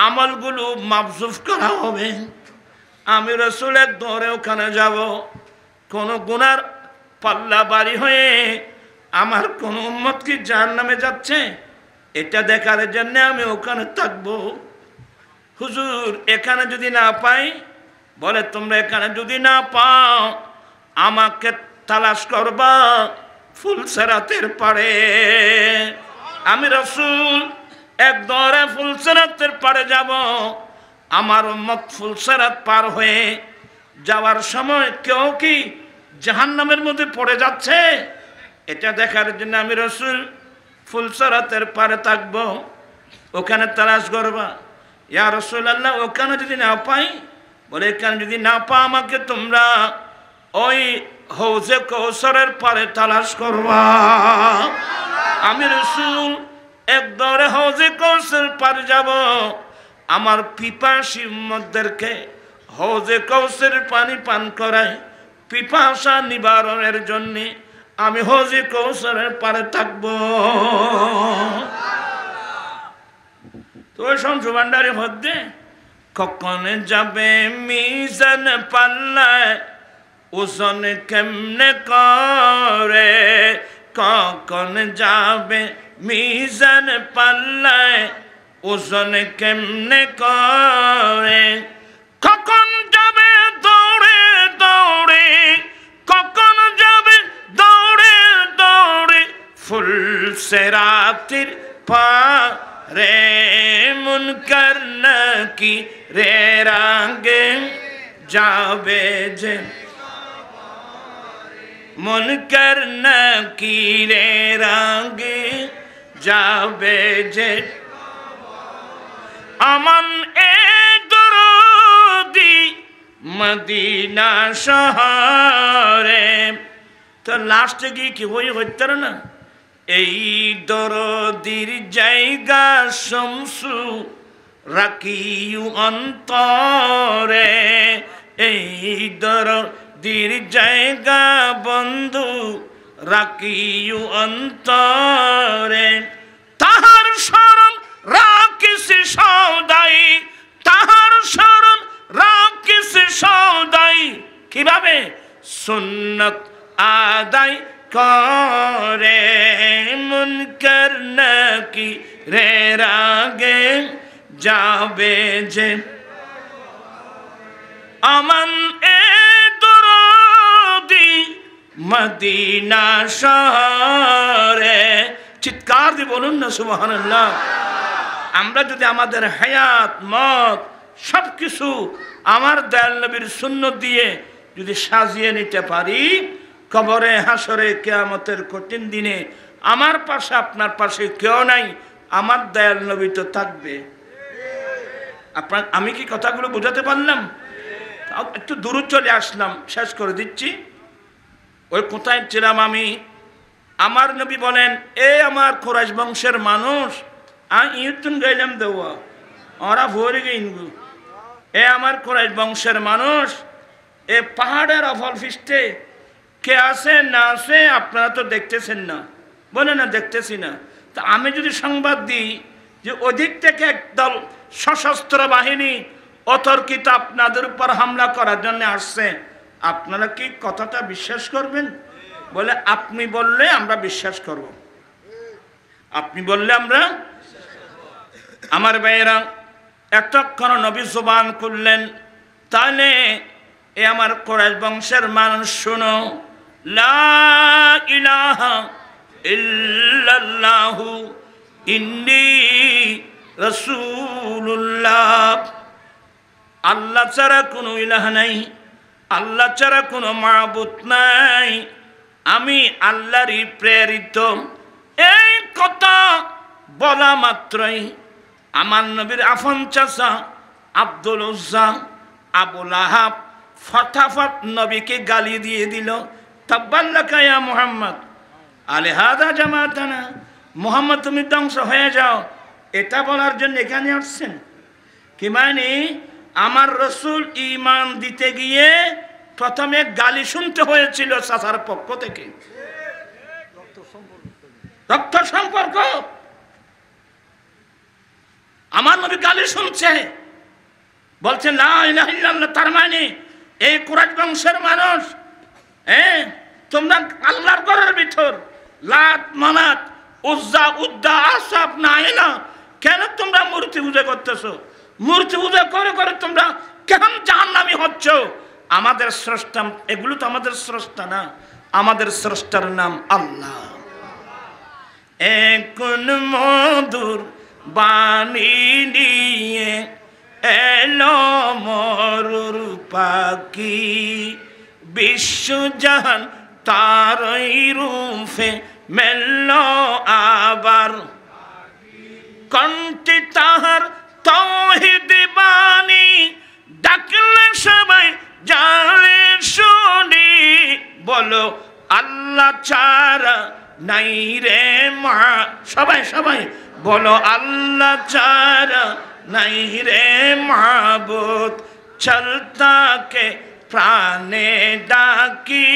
আমলগুলো মাবজুফ করা হবে। আমি রসুলের দৌড়ে ওখানে যাব, কোন গুনার পাল্লা বাড়ি হয়ে আমার কোন উম্মত কি জাহান্নামে যাচ্ছে এটা দেখার জন্য আমি ওখানে থাকবো। হুজুর এখানে যদি না পাই, বলে তোমরা এখানে যদি না পাও আমাকে তালাশ করবা ফুলসেরাতের পাড়ে। আমি রসুল এক দৌড়ে ফুলসেরাতের পাড়ে যাব। আমার উম্মত ফুলসেরাত পার হয়ে যাওয়ার সময় কেউ কি জাহান্নামের মধ্যে পড়ে যাচ্ছে এটা দেখার জন্য আমি রসুল ফুলসেরাতের পাড়ে থাকবো, ওখানে তালাশ করবা। ইয়া রাসূলুল্লাহ ওখানে যদি না পাই, বলে এখানে যদি না পা আমাকে তোমরা ওই হৌজে কৌসরের পারে তালাশ করবা। আমি রাসূল এক দৌড়ে হৌজে কৌসর পারে যাব। আমার পিপাসী উম্মতদেরকে হৌজে কৌসরের পানি পান করায় পিপাসা নিবারণের জন্য আমি হৌজে কৌসরের পারে থাকবো। তো শমসু ভান্ডারের মধ্যে কখন যাবে মিজান পাল্লায় ওজন কেমনে করে, কখন যাবে মিজান পাল্লায় ওজন কেমনে করে, কখন যাবে দৌড়ে দৌড়ে, কখন যাবে দৌড়ে দৌড়ে ফুলসেরাতের পারে, মুনকার নাকিরের আগে যাবে যে, মুনকার নাকিরের আগে যাবে যে, আমান এ দরদি মদিনা শহরে। তো লাস্টে গিয়ে কি হইতে না, এই দরদির জায়গা শমসু রাখিউ অন্তরে, এই দরদির জায়গা বন্ধু রাখিউ অন্তরে, তাহার শরণ রাখিস সদাই, তাহার শরণ রাখিস সদাই। কিভাবে? সুন্নত আদায় করে, মুনকার নাকিরের আগে যাবে যে, আমান এ দরদি মদিনা শহরে। চিৎকার দিয়ে বলুন না সুবহানাল্লাহ। আমরা যদি আমাদের হায়াত মত সবকিছু আমার দয়াল নবীর সুন্নত দিয়ে যদি সাজিয়ে নিতে পারি, কবরে হাসরে কিয়ামতের কঠিন দিনে আমার পাশে আপনার পাশে কেউ নাই, আমার দয়াল নবী তো থাকবে। আপনার আমি কি কথাগুলো বোঝাতে পারলাম? একটু দূর চলে আসলাম, শেষ করে দিচ্ছি। ওই কোথায় ছিলাম আমি, আমার নবী বলেন, এ আমার কুরাইশ বংশের মানুষ, ইউতুন গাইলাম দেওয়া ওরা ভরে গেইনগু, এ আমার কুরাইশ বংশের মানুষ, এ পাহাড়ের অফল ফিস্টে কে আছে না আছে আপনারা তো দেখতেছেন না। বলে না দেখতেছি না। তা আমি যদি সংবাদ দিই যে ওদিক থেকে একদল সশস্ত্র বাহিনী অতর্কিত আপনাদের উপর হামলা করার জন্য আসছে, আপনারা কি কথাটা বিশ্বাস করবেন? বলে আপনি বললে আমরা বিশ্বাস করব, আপনি বললে আমরা। আমার ভাইয়েরা এতক্ষণ নবী জবান করলেন, তাহলে এ আমার কুরাইশ বংশের মানুষ শুনো, লা ইলাহা ইল্লাল্লাহু ইন্নী রাসূলুল্লাহ। আল্লাহ ছাড়া কোনো ইলাহ নাই, আল্লাহ ছাড়া কোনো মাবুদ নাই, আমি আল্লাহরই প্রেরিত। এই কথা বলা মাত্রই আমার নবীর আফন চাচা আব্দুল উজ্জা আবু লাহাব ফটাফট নবীকে গালি দিয়ে দিল, তাব্বাল্লাকা ইয়া মুহাম্মদ আলিহাদা জামাতানা, মুহাম্মদ তুমি ধ্বংস হয়ে যাও, এটা বলার জন্য এখানে আসছেন? কি মানে আমার রসুল ঈমান দিতে গিয়ে প্রথমে গালি শুনতে হয়েছিল চাচার পক্ষ থেকে। রক্ত সম্পর্ক। আমার নবী গালি শুনছে, বলছে লা ইলাহা ইল্লাল্লাহ, তার মানে এই কুরাইশ বংশের মানুষ, তোমরা আল্লাহর ঘরের ভিতর লাত মানাত উজ্জা উদ্দা আসাব নাইলা, কেন তোমরা মূর্তি পূজা করতেছো? মূর্তি পূজা করে করে তোমরা কেন জাহান্নামী হচ্ছ? আমাদের স্রষ্টা, এগুলো তো আমাদের স্রষ্টা না, আমাদের স্রষ্টার নাম আল্লাহ। এখন মধুর বাণী নিয়ে এলো মরুর পাখি, বিশ্বজাহান তারই রূপে মেলল আবার, কণ্ঠে তাহার তাওহীদ বাণী, ডাকলে সবাই জানে শুনি, বলো আল্লাহ ছাড়া নাই রে মা, সবাই সবাই বলো আল্লাহ ছাড়া নাই রে মাবুদ, চলতাকে প্রাণে ডাকি,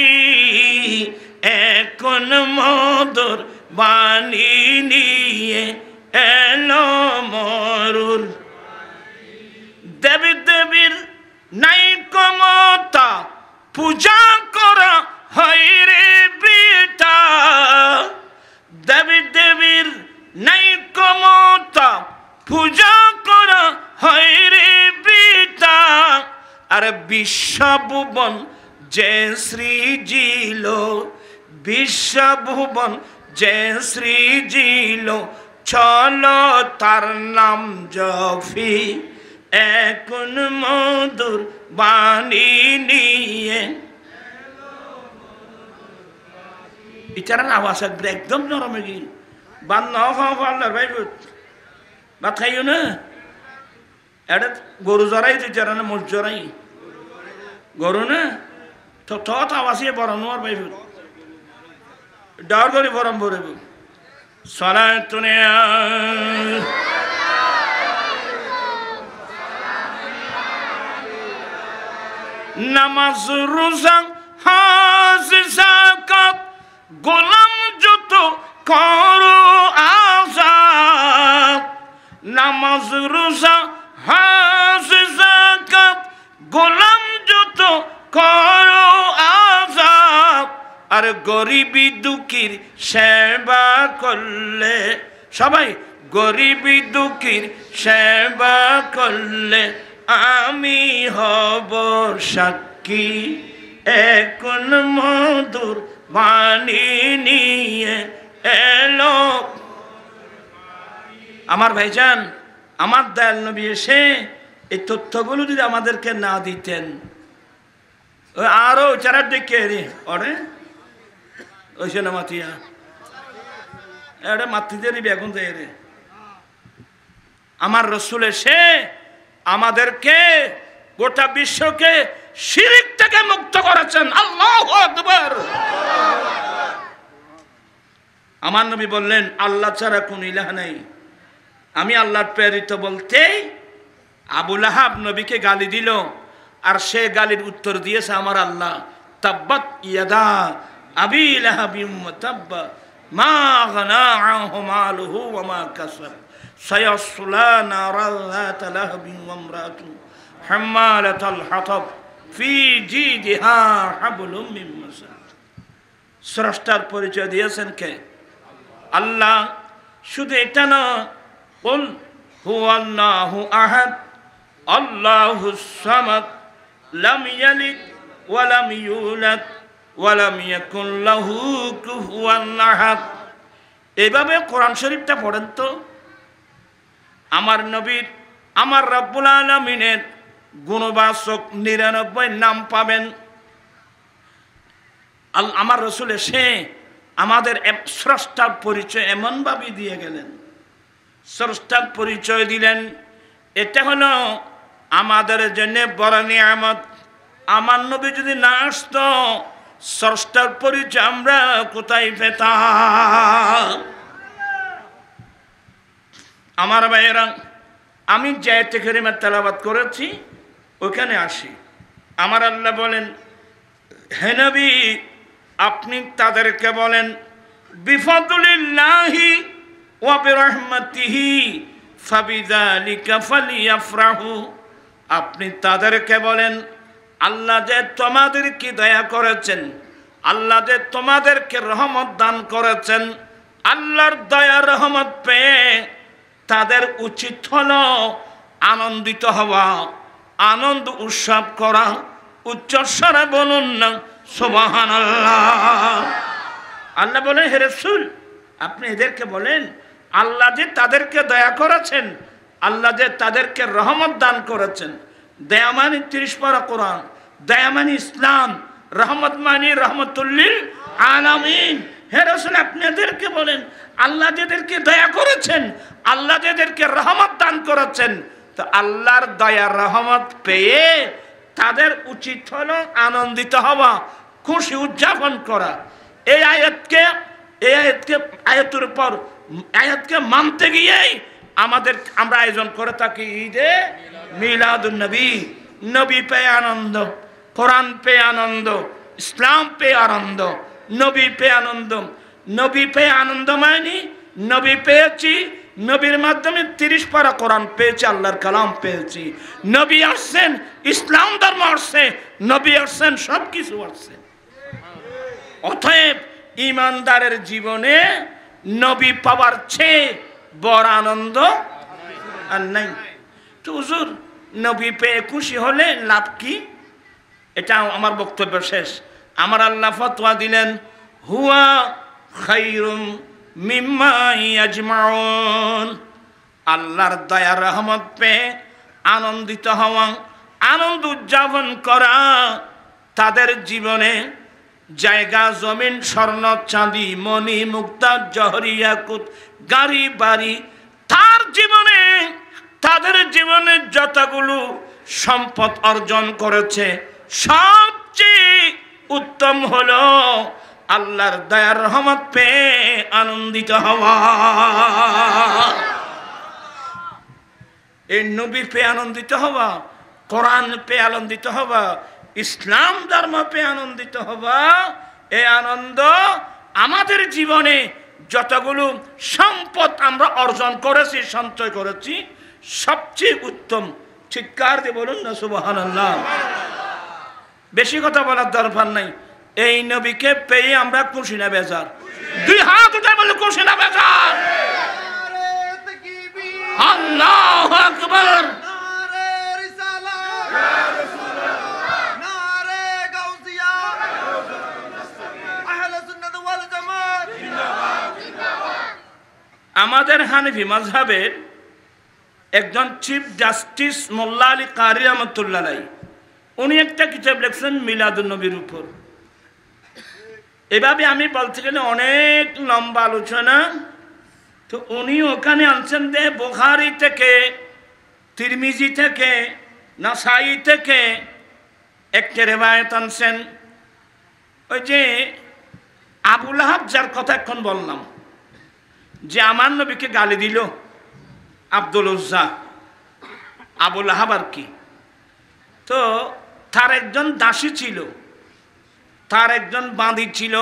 এখন মধুর বাণী নিয়ে এলো মরুর। দেবী দেবীর নাই ক্ষমতা, পূজা করা হয় রে বেটা, দেবী দেবীর নাই ক্ষমতা, পূজা করা হয় রে বেটা, আর বিশ্বভুবন যে সৃজিল, বিশ্বভুবন যে সৃজিল, চলো তার নাম জপি, এখন মধুর বাণী নিয়ে। ইচারার আওয়াজ একদম নরম হয়ে গিয়ে বাদ ন খাওয়ার ভাই ভাত খাইও না, এটা গরু জড়াই তুই যারা না মোট জড়াই গরু না, তো ঠত আওয়াজে বরণ আর ভাই ডর করে বরম ভরে সলাতুনে নামাজ রোজা হজ যাকাত, গোলাম যত করো আযাব, নামাজ রোজা হজ যাকাত, গোলাম যত করো আযাব, আর গরিবি দুঃখীর সেবা করলে, সবাই গরিবি দুঃখীর সেবা করলে আমি হব সাক্ষী, এখন মধুর বাণী নিয়ে এলো। আমার ভাইজান, আমার দয়াল নবী এসে এই তথ্যগুলো যদি আমাদেরকে না দিতেন, আরো চারা ডেকে রে ওরে ওইসে না মাতিয়া এটা মাতৃদেরই বেগুন দেয় রে। আমার রসুল এসে আমাদেরকে গোটা বিশ্বকে শিরিক থেকে মুক্ত করেছেন। আল্লাহু আকবার। আমার নবী বললেন আল্লাহ ছাড়া কোন ইলাহ নাই, আমি আল্লাহর প্রেরিত বলতে আবু লাহাব নবীকে গালি দিল, আর সে গালির উত্তর দিয়েছে আমার আল্লাহ, তাব্বাত ইয়াদা আবি লাহাবিম তাব্বা মা গনা আনহু মালুহু ওয়া মা কাসাব সায়াসলা নারান যাতা লাহাবিন ওয়া ইমরাতু হাম্মালাতাল হাতাব ফি জিদিহা হাবলুম মিন মাসাদ। স্রষ্টার পরিচয় দিয়েছেন কে? আল্লাহ। শুধু এটা না, কুল হুয়াল্লাহু আহাদ আল্লাহুস সামাদ লাম ইয়ালিদ ওয়া লাম ইউলাদ ওয়া লাম ইয়াকুল লাহু কুফুয়ান আহাদ। এইভাবে কোরআন শরীফটা পড়েন তো। আমার নবীর, আমার রব্বুল আলামিনের গুণবাচক ৯৯ নাম পাবেন। আমার রসুল এসে আমাদের স্রষ্টার পরিচয় এমনভাবে দিয়ে গেলেন, স্রষ্টার পরিচয় দিলেন। এটা হলো আমাদের জন্য বড় নিয়ামত। আমার নবী যদি না আসতো, স্রষ্টার পরিচয় আমরা কোথায় পেতাম? আমার ভাইয়েরা, আমি যে আয়াতে কারিমা তেলাওয়াত করেছি ওখানে আসি। আমার আল্লাহ বলেন, হে নবী আপনি তাদেরকে বলেন বিফাদুলিল্লাহি ওয়া বিরহমাতিহি ফাবিযালিকা ফালিয়াফরাহু। আপনি তাদেরকে বলেন আল্লাহ যে তোমাদেরকে দয়া করেছেন, আল্লাহ যে তোমাদেরকে রহমত দান করেছেন, আল্লাহর দয়া রহমত পেয়ে তাদের উচিত হলো আনন্দিত হওয়া, আনন্দ উৎসব করা। উচ্চস্বরে বলুন না সুবহানাল্লাহ। আল্লাহ বলেন হে রাসূল আপনি এদেরকে বলেন আল্লাহ যে তাদেরকে দয়া করেছেন, আল্লাহ যে তাদেরকে রহমত দান করেছেন। দয়া মানে 30 পারা কোরআন, দয়া মানে ইসলাম, রহমত মানে রহমতুল্লিল আলামিন। হে রাসূল আপনি এদেরকে বলেন আল্লাহ যাদেরকে দয়া করেছেন, আল্লাহ যাদেরকে রহমত দান করেছেন, তো আল্লাহর দয়া রহমত পেয়ে তাদের উচিত হলো আনন্দিত হওয়া, খুশি উদযাপন করা। এই আয়াতের উপর আয়াতকে মানতে গিয়েই আমরা আয়োজন করে থাকি ঈদে মিলাদুন নবী। নবী পেয়ে আনন্দ, কোরআন পেয়ে আনন্দ, ইসলাম পেয়ে আনন্দ, নবী পেয়ে আনন্দ। নবী পেয়ে আনন্দ মানে নবী পেয়েছি, নবীর মাধ্যমে 30 পারা কোরআন পেয়েছি, আল্লাহর কালাম পেয়েছি। নবী আসছেন, ইসলাম ধর্ম আসছে, নবী আসছেন, সব কিছু আসছে। অতএব ইমানদারের জীবনে নবী পাওয়ার চেয়ে বড় আনন্দ আর নাই। তো হুজুর নবী পেয়ে খুশি হলে লাভ কি? এটা আমার বক্তব্য শেষ। আমার আল্লাহ ফতোয়া দিলেন হুয়া খায়রুম মিম্মা ইয়াজমাউন। আল্লাহর দয়া রহমত পেয়ে আনন্দিত হওয়া, আনন্দ উদযাপন করা তাদের জীবনে জায়গা জমিন, স্বর্ণ চাঁদি, মণি মুক্তা, জহরিয়া কুত, গাড়ি বাড়ি, তার জীবনে তাদের জীবনে যতগুলো সম্পদ অর্জন করেছে সবচেয়ে উত্তম হলো আল্লাহর দয়ার রহমত পেয়ে আনন্দিত হওয়া। এই নবী পেয়ে আনন্দিত হওয়া, কোরআন পেয়ে আনন্দিত হওয়া, ইসলাম ধর্ম পেয়ে আনন্দিত হওয়া, এই আনন্দ আমাদের জীবনে যতগুলো সম্পদ আমরা অর্জন করেছি, সঞ্চয় করেছি, সবচেয়ে উত্তম। চিৎকার দিয়ে বলুন না সুবহানাল্লাহ। বেশি কথা বলার দরকার নাই। এই নবীকে পেয়ে আমরা খুশি না বেজার? 2 হাত উঠে বলে খুশি না বেজার? আল্লাহু আকবার। আমাদের হানাফি মাযহাবের একজন চিফ জাস্টিস মোল্লা আলী কারি রহমাতুল্লাহ আলাইহি, উনি একটা কিতাব লিখছেন মিলাদুন নবীর উপর। এভাবে আমি বলতে গেলে অনেক লম্বা আলোচনা। তো উনি ওখানে আনছেন যে বুখারী থেকে, তিরমিজি থেকে, নাসাই থেকে একটা রিওয়ায়াত আনছেন। ওই যে আবু লাহাব যার কথা এখন বললাম, যে আমার নবীকে গালি দিল, আব্দুল উজ্জা, আবু লাহাব আর কি। তো তার একজন দাসী ছিল, তার একজন বাঁধি ছিল,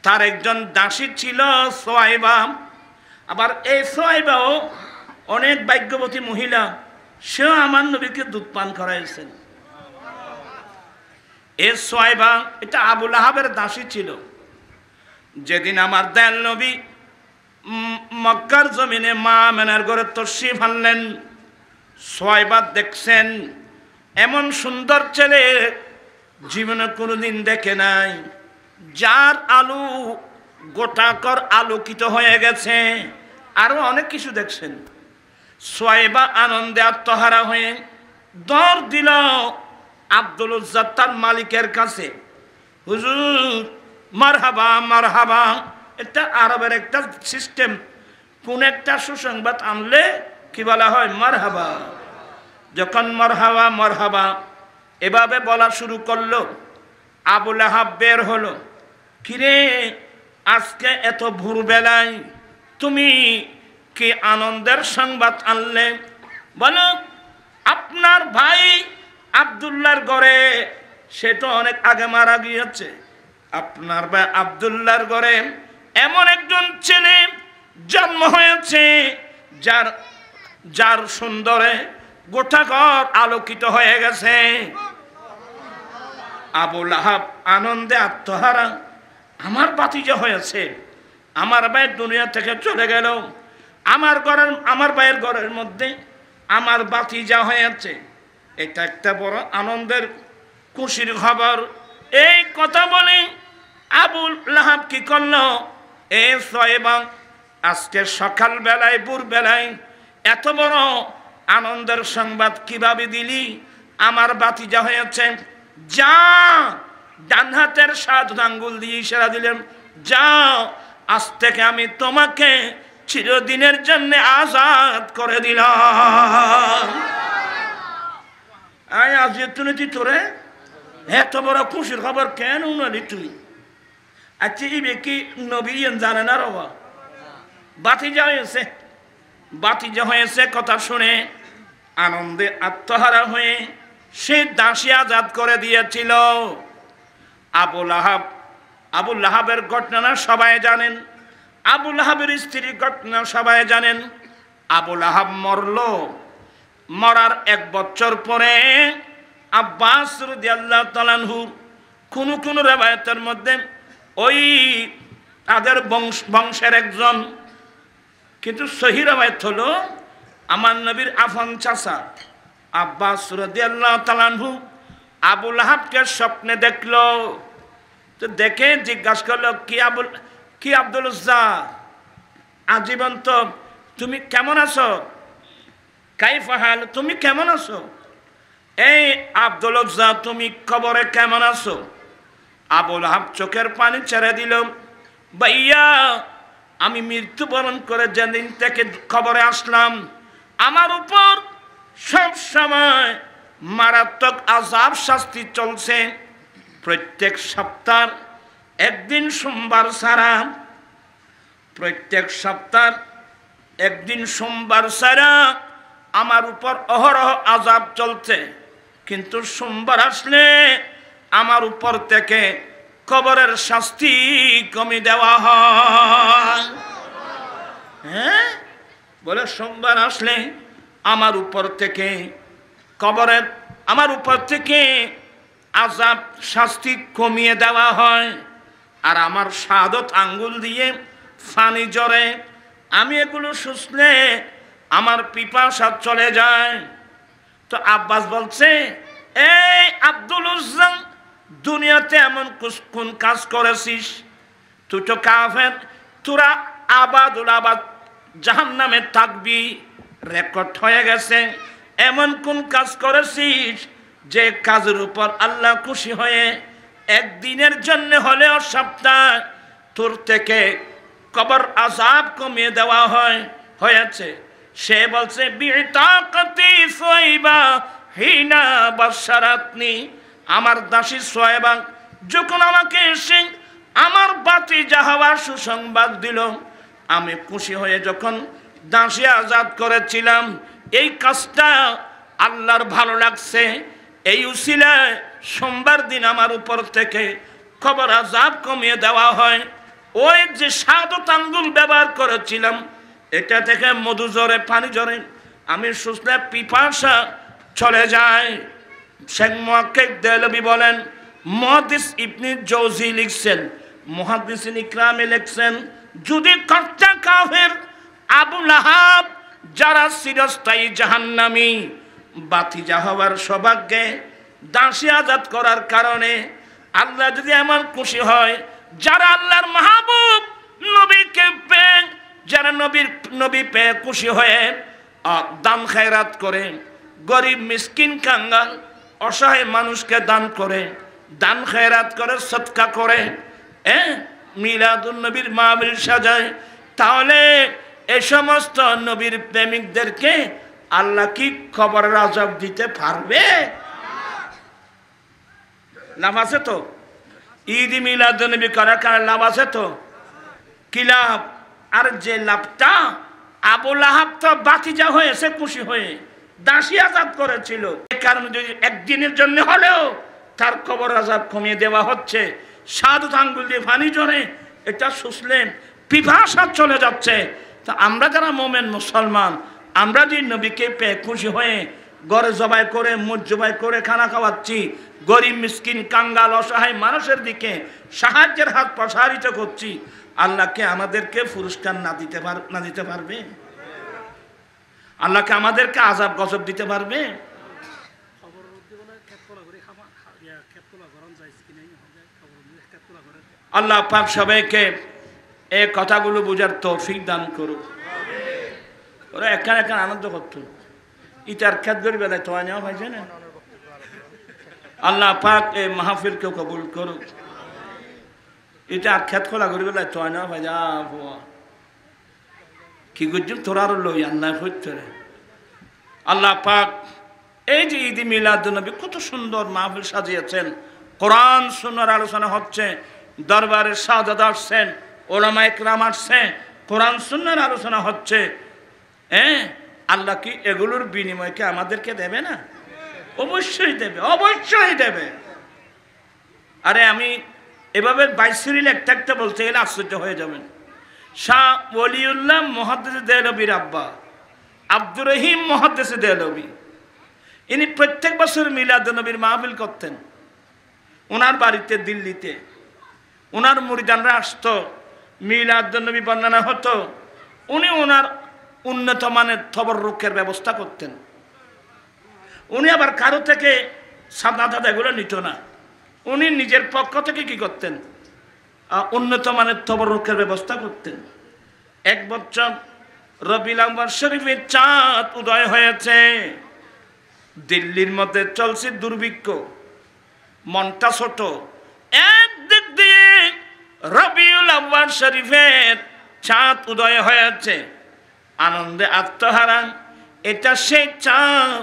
তার একজন দাসী ছিল সোয়াইবা। আবার এই সোয়াইবাও অনেক ভাগ্যবতী মহিলা, সেও আমার নবীকে দুধ পান করাইছেন। এ সোয়াইবা এটা আবু লাহাবের দাসী ছিল। যেদিন আমার দয়াল নবী মক্কার জমিনে মা আমেনার ঘরে তশরিফ আনলেন, সোয়াইবা দেখছেন এমন সুন্দর ছেলে জীবনে কোনোদিন দেখে নাই, যার আলু গোটাকর আলোকিত হয়ে গেছে, আরো অনেক কিছু দেখছেন। সোয়াইবা আনন্দে আত্মহারা হয়ে দর দিল আব্দুল উজ্জা তার মালিকের কাছে, হুজুর মারহাবা মারহাবা। এটা আরবের একটা সিস্টেম, কোন একটা সুসংবাদ আনলে কি বলা হয়? মারহাবা। যখন মারহাবা মারহাবা এভাবে বলা শুরু করলো, আবু লাহাব বের হলো, কিরে আজকে এত ভোরবেলায় তুমি কি আনন্দের সংবাদ আনলে? বলো আপনার ভাই আব্দুল্লাহর ঘরে, সে তো অনেক আগে মারা গিয়েছে, আপনার ভাই আব্দুল্লাহর ঘরে এমন একজন ছেলে জন্ম হয়েছে যার যার সুন্দরে গোটা ঘর আলোকিত হয়ে গেছে। আবু লাহাব আনন্দে আত্মহারা, আমার ভাতিজা হয়েছে, আমার ভাই দুনিয়া থেকে চলে গেল, আমার ভাইয়ের ঘরের মধ্যে আমার ভাতিজা হয়েছে, এটা একটা বড় আনন্দের খুশির খবর। এই কথা বলে আবু লাহাব কি করলো, সোয়েবা আজকে সকাল বেলায় ভোর বেলায় এত বড় আনন্দের সংবাদ কিভাবে দিলি, আমার ভাতিজা হয়েছে, যা ডান হাতের 7 আঙ্গুল দিয়ে ইশারা দিলেন, যাও আজ থেকে আমি তোমাকে চিরদিনের জন্য আজাদ করে দিলাম। আয় আজ তুই তোরে এত বড় খুশির খবর কেন উনালি তুই? আচ্ছা এই কি নবী জানে না রবা? বাতিজা হয়েছে কথা শুনে আনন্দে আত্মহারা হয়ে সে দাসী আজাদ করে দিয়েছিল। আবু লাহাবের ঘটনা সবাই জানেন, আবু লাহাবের স্ত্রীর ঘটনা সবাই জানেন। আবু লাহাব মরল, মরার 1 বছর পরে আব্বাস রাদিয়াল্লাহু তাআলা আনহু কোন রওয়ায়াতের মধ্যে ওই তাদের বংশের একজন, কিন্তু সহিহ রওয়ায়াত হলো আমার নবীর আফান চাচা আব্বাস রাদিয়াল্লাহু তাআলা আনহু আবু লাহাবকে স্বপ্নে দেখলো। তো দেখে জিজ্ঞাসা করলো, কি আব্দুল উজ্জা, আজীবন তো তুমি কেমন আছো? কাইফা হাল, তুমি কেমন আছো? এই আব্দুল উজ্জা তুমি কবরে কেমন আছো? আবু লাহাব চোখের পানি ছেড়ে দিল, ভাইয়া আমি মৃত্যুবরণ করে যেদিন থেকে কবরে আসলাম আমার উপর সব সময় মারাত্মক আযাব শাস্তি চলছে। প্রত্যেক সপ্তাহ একদিন সোমবার ছাড়া, প্রত্যেক সপ্তাহ একদিন সোমবার ছাড়া আমার উপর অহরহ আযাব চলছে, কিন্তু সোমবার আসলে আমার উপর থেকে কবরের শাস্তি কমিয়ে দেওয়া হয়। হ্যাঁ বলে সোমবার আসলে আমার উপর থেকে আযাব শাস্তি কমিয়ে দেওয়া হয়, আর আমার শাহাদত আঙ্গুল দিয়ে পানি ঝরে, আমি এগুলো শুষলে আমার পিপাসা চলে যায়। তো আব্বাস বলছে, এই আব্দুল উজ্জা দুনিয়াতে এমন কোন কাজ করেছিস? তুই তো কাফের, তোরা আবাদুল আবাদ জাহান্নামে থাকবি, রেকর্ড হয়ে গেছে। এমন কোন কাজ করেছিস যে কাজের উপর আল্লাহ খুশি হয়ে একদিনের জন্য হলেও সপ্তাহ তোর থেকে কবর আযাব কমিয়ে দেওয়া হয়েছে? সে বলছে, বিতাকাতি সোয়েবা হিনা বাশারাতনি, আমার দাসী সোয়েবা যখন আমাকে এসে আমার ভাতিজা হওয়ার সুসংবাদ দিল, আমি খুশি হয়ে যখন দাসী আজাদ করেছিলাম, এই কাজটা আল্লাহর ভালো লাগছে, এই উসিলায় সোমবার দিন আমার উপর থেকে কবর আযাব কমিয়ে দেওয়া হয়। ওই যে শাহাদত আঙ্গুল ব্যবহার করেছিলাম, এটা থেকে মধু ঝরে, পানি ঝরে, আমি শুষলে পিপাসা চলে যায়। শেখ মুহাক্কিক দেহলভী বলেন, মুহাদ্দিস ইবনে জৌজি লিখছেন, মুহাদ্দিসিন ইকরামে লিখছেন, যদি কর্তা কাফের আবু লাহাব যারা চিরস্থায়ী জাহান্নামী, ভাতিজা হওয়ার সৌভাগ্যে দাসী আজাদ করার কারণে আল্লাহ যদি এমন খুশি হয়, যারা আল্লাহর মাহবুব নবীকে পেয়ে, যারা নবী পেয়ে খুশি হয়ে দান খায়রাত করে, গরিব মিসকিন কাঙ্গাল অসহায় মানুষকে দান করে, দান খায়রাত করে, সদকা করে, মিলাদুন নবীর মাহফিল সাজায়, তাহলে এই সমস্ত নবীর প্রেমিকদেরকে আল্লাহ কি কবরের আযাব দিতে পারবে? লাভ আছে তো? ঈদ মিলাদুন নবী করার কারণে লাভ আছে তো? কি লাভ? আর যে লাভটা, আবু লাহাব তো ভাতিজা হয়েছে খুশি হয়ে, দাসী আজাদ করেছিল, এই কারণে যদি একদিনের জন্য হলেও তার কবর আযাব কমিয়ে দেওয়া হচ্ছে, শাহাদত আঙ্গুল দিয়ে পানি ঝরে, এটা শুষলে পিপাসা চলে যাচ্ছে। তা আমরা যারা মোমেন মুসলমান, আমরা যে নবীকে পেয়ে খুশি হয়ে ঘরে জবাই করে মুখ জবাই করে খানা খাওয়াচ্ছি, গরিব মিসকিন কাঙ্গাল অসহায় মানুষের দিকে সাহায্যের হাত প্রসারিত করছি, আল্লাহকে আমাদেরকে পুরস্কার না দিতে পারবে? আল্লাহকে আমাদেরকে আযাব গজব দিতে পারবে? আল্লাহ পাক সবাইকে এই কথাগুলো বোঝার তৌফিক দান করুক। ওরা এখানে আনন্দ করতো, ইটার খেত গড়ি বেলায় তো নেওয়া হয়েছে না। আল্লাহ পাক এই মাহফিলকে কবুল করুক। এটা খেত খোলা গড়ি বেলায় তো নেওয়া হয়, যা কি করছেন তোরা আরো লই আল্লাহ হইতে। আল্লাহ পাক এই যে ঈদ মিলাদুন্নবী কত সুন্দর মাহফিল সাজিয়েছেন, কোরআন সুন্নাহর আলোচনা হচ্ছে, দরবারে সাদাত আসছেন, ওলামা ইকরাম আসছে, কোরআন সুন্নাহর আলোচনা হচ্ছে। আল্লাহ কি এগুলোর বিনিময়কে আমাদেরকে দেবে না? অবশ্যই দেবে, অবশ্যই দেবে। আরে আমি এভাবে বাইসিরিল একটা একটা বলতে গেলে আশ্চর্য হয়ে যাবেন। শাহ ওলিউল্লাহ মুহাদ্দিস দেহলভীর আব্বা আব্দুর রহিম মুহাদ্দিস দেহলভী, ইনি প্রত্যেক বছর মিলাদুন্নবীর মাহফিল করতেন। ওনার বাড়িতে দিল্লিতে ওনার মুরিদানরা আসতো, মিলাদুন্নবী বর্ণনা হতো, উনি ওনার উন্নত মানের তবররুকের ব্যবস্থা করতেন। উনি আবার কারো থেকে সাদা এগুলো নিত না, উনি নিজের পক্ষ থেকে কি করতেন? উন্নত মানের তবররুকের ব্যবস্থা করতেন। এক বছর রবিউল আউয়াল শরীফের চাঁদ উদয় হয়েছে, দিল্লির মধ্যে চলছে দুর্ভিক্ষ, মনটা ছোট। একদিক দিয়ে রবিউল আউয়াল শরীফের চাঁদ উদয় হয়েছে, আনন্দে আত্মহারা। এটা সেই চাঁদ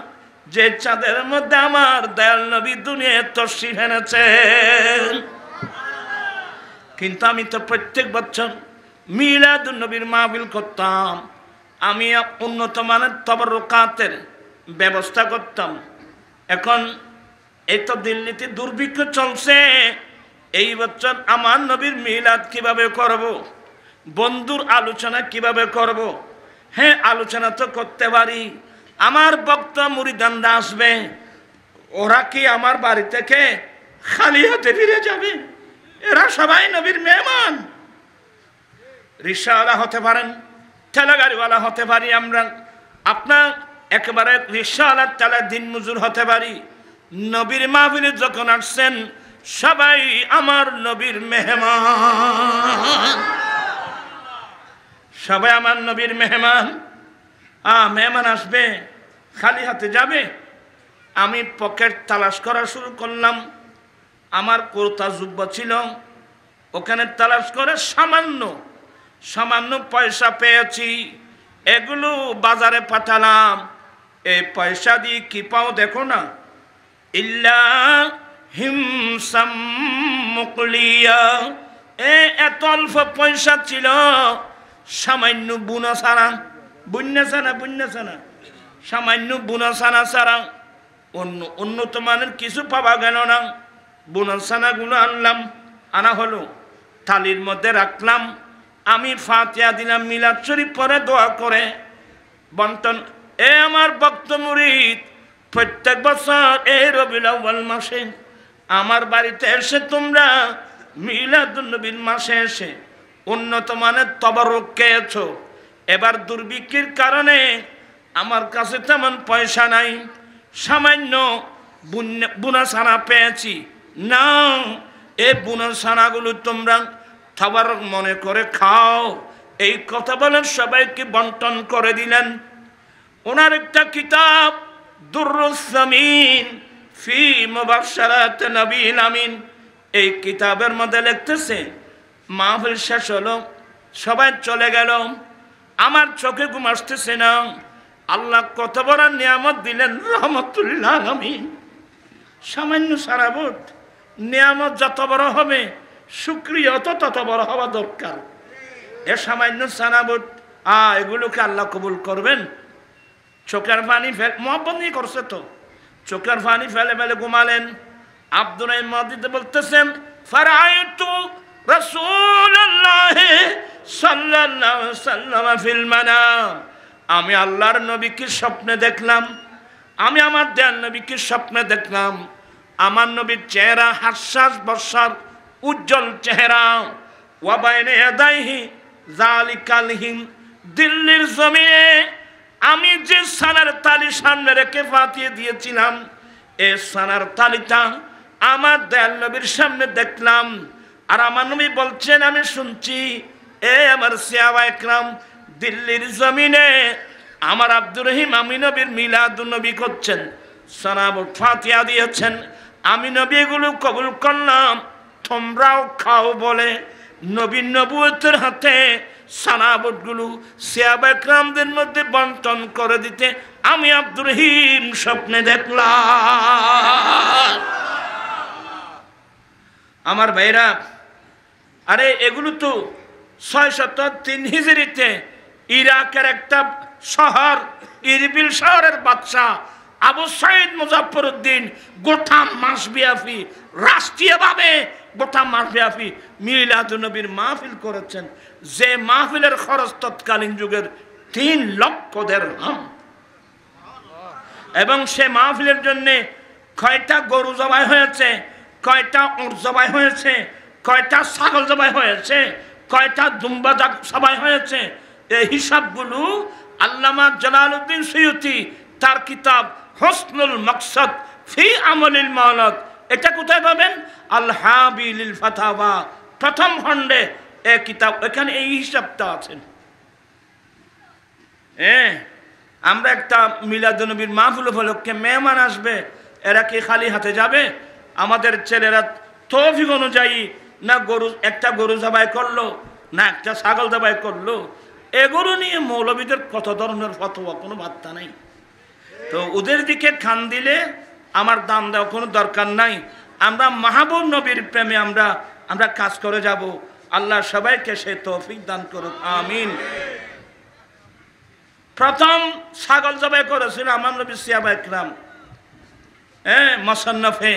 যে চাঁদের মধ্যে আমার দয়াল নবী দুনিয়ায় তশরিফ এনেছেন। কিন্তু আমি তো প্রত্যেক বছর মিলাদুন্নবীর মাহফিল করতাম, আমি উন্নত মানের তবররুকাতের ব্যবস্থা করতাম। এখন এই তো দিল্লিতে দুর্ভিক্ষ চলছে, এই বছর আমার নবীর মিলাদ কিভাবে করব, বন্ধুর আলোচনা কিভাবে করব? হ্যাঁ, আলোচনা তো করতে পারি, আমার বক্তা মুরিদানরা আসবে, ওরা কি আমার বাড়ি থেকে খালি হাতে ফিরে যাবে? এরা সবাই নবীর মেহমান। রিক্সাওয়ালা হতে পারেন, ঠেলা গাড়িওয়ালা হতে পারি আমরা, আপনার একেবারে রিক্সাওয়ালার ঠেলার দিন মজুর হতে পারি। নবীর মাহফিলে যখন আসছেন, সবাই আমার নবীর মেহমান, সবাই আমার নবীর মেহমান। মেহমান আসবে, খালি হাতে যাবে? আমি পকেট তালাশ করা শুরু করলাম। আমার কুর্তা জুব্বা ছিল, ওখানে তালাশ করে সামান্য পয়সা পেয়েছি, এগুলো বাজারে পাঠালাম। এই পয়সা দিয়ে কি পাও দেখো না, ইল্লা হিমসাম মুকলিয়া। এত অল্প পয়সা ছিল, সামান্য বুনা ছাড়া, সামান্য বুনা ছানা ছাড়া উন্নত মানের কিছু পাওয়া গেল না। বুনা ছানাগুলো আনলাম, আনা হলো, থালির মধ্যে রাখলাম। আমি ফাতিহা দিলাম, মিলাদ শরীফ পরে দোয়া করে বন্টন। আমার ভক্ত মুরিদ প্রত্যেক বছর এই রবিউল আউয়াল মাসে আমার বাড়িতে এসে তোমরা মিলাদুন্নবীর মাসে এসে উন্নত মানের তবররুক খেয়েছো। এবার দুর্ভিক্ষের কারণে আমার কাছে তেমন পয়সা নাই, সামান্য বুনা ছানা পেয়েছি, না এই বুনা ছানাগুলো তোমরা খাবার মনে করে খাও। এই কথা বলেন, সবাইকে বন্টন করে দিলেন। ওনার একটা কিতাব দুররুস সামিন ফি মুবাশশারাত নবীল আমিন, এই কিতাবের মধ্যে লিখতেছে, মাহফিল শেষ হলো, সবাই চলে গেল, আমার চোখে ঘুম আসতেছে না। আল্লাহ কত বড় নিয়ামত দিলেন, রহমতুল্লাহ আলামিন। সামান্য সারাবত নিয়ামত যত বড় হবে, শুকরিয়া তত বড় হওয়া দরকার। এ সামান্য সারাবত, এগুলোকে আল্লাহ কবুল করবেন? চোখের পানি মহব্বত নিয়ে করছে তো, চোখের পানি ফেলে ফেলে ঘুমালেন। আব্দুর রহিম মুহাদ্দিস বলতেছেন, ফারাআইতু রাসূলুল্লাহ সাল্লাল্লাহু আলাইহি ওয়াসাল্লাম ফিল মানাম, আমি আল্লাহর নবীকে স্বপ্নে দেখলাম, আমি আমার দয়াল নবীকে স্বপ্নে দেখলাম। আমার নবীর চেহারা হাস্যাস বর্ষার উজ্জ্বল চেহারা। ওয়া বাইনা ইয়াদাইহি যালিকাল হিম, দিল্লির জমিনে আমি যে সানার তালি সামনে রেখে ফাটিয়ে দিয়েছিলাম, এই সানার তালিটা আমার দয়াল নবীর সামনে দেখলাম। আর আমার নবী বলছেন, আমি শুনছি, এ আমার সাহাবা একরাম, দিল্লির জমিনে আমার আব্দুর রহিম আমি নবীর মিলাদুন নবী করছেন, সানাবুট ফাতিহা দিয়েছেন, আমি নবী এগুলো কবুল করলাম, তোমরাও খাও বলে নবীর নবুয়তের হাতে সানাবুটগুলো সাহাবা একরামদের মধ্যে বন্টন করে দিতে আমি আব্দুর রহিম স্বপ্নে দেখলাম। আমার ভাইরা, আরে এগুলো তো 603 হিজরিতে ইরাকের একটা শহর ইরবিল শহরের বাদশা আবু সাইদ মুজাফফরউদ্দিন গোটা মাসব্যাপী রাষ্ট্রীয়ভাবে গোটা মাসব্যাপী মিলাদুন নবীর মাহফিল করেছেন, যে মাহফিলের খরচ তৎকালীন যুগের 3 লক্ষ দিরহাম। এবং সে মাহফিলের জন্য কয়টা গরু জবাই হয়েছে, কয়টা উট জবাই হয়েছে, কয়টা ছাগল জবাই হয়েছে, কয়টা দুম্বা জবাই হয়েছে, এই হিসাবগুলো আল্লামা জালালউদ্দিন সুয়ুতি তার কিতাব হুসনুল মাকসাদ ফি আমলিল মাওলাদ, এটা কোথায় পাবেন? আল হাবিলিল ফাতাওয়া প্রথম খণ্ডে এই কিতাব, এখানে এই হিসাবটা আছে। আমরা একটা মিলাদুন নবীর মাহফিল উপলক্ষে মেহমান আসবে, এরা কি খালি হাতে যাবে? আমাদের ছেলেরা তৌফিক অনুযায়ী না একটা গরু জবাই করলো, না একটা ছাগল জবাই করলো, এগুলো নিয়ে মৌলবীদের কত ধরনের ফতোয়া, কোনো বার্তা নাই। তো ওদের দিকে খান দিলে আমার দাম দেওয়া কোনো দরকার নাই। আমরা মাহবুব নবীর প্রেমে আমরা কাজ করে যাব। আল্লাহ সবাইকে সে তৌফিক দান করুক, আমিন। প্রথম ছাগল জবাই করেছিল আমার নবী সাহাবা একরাম। মুসান্নাফে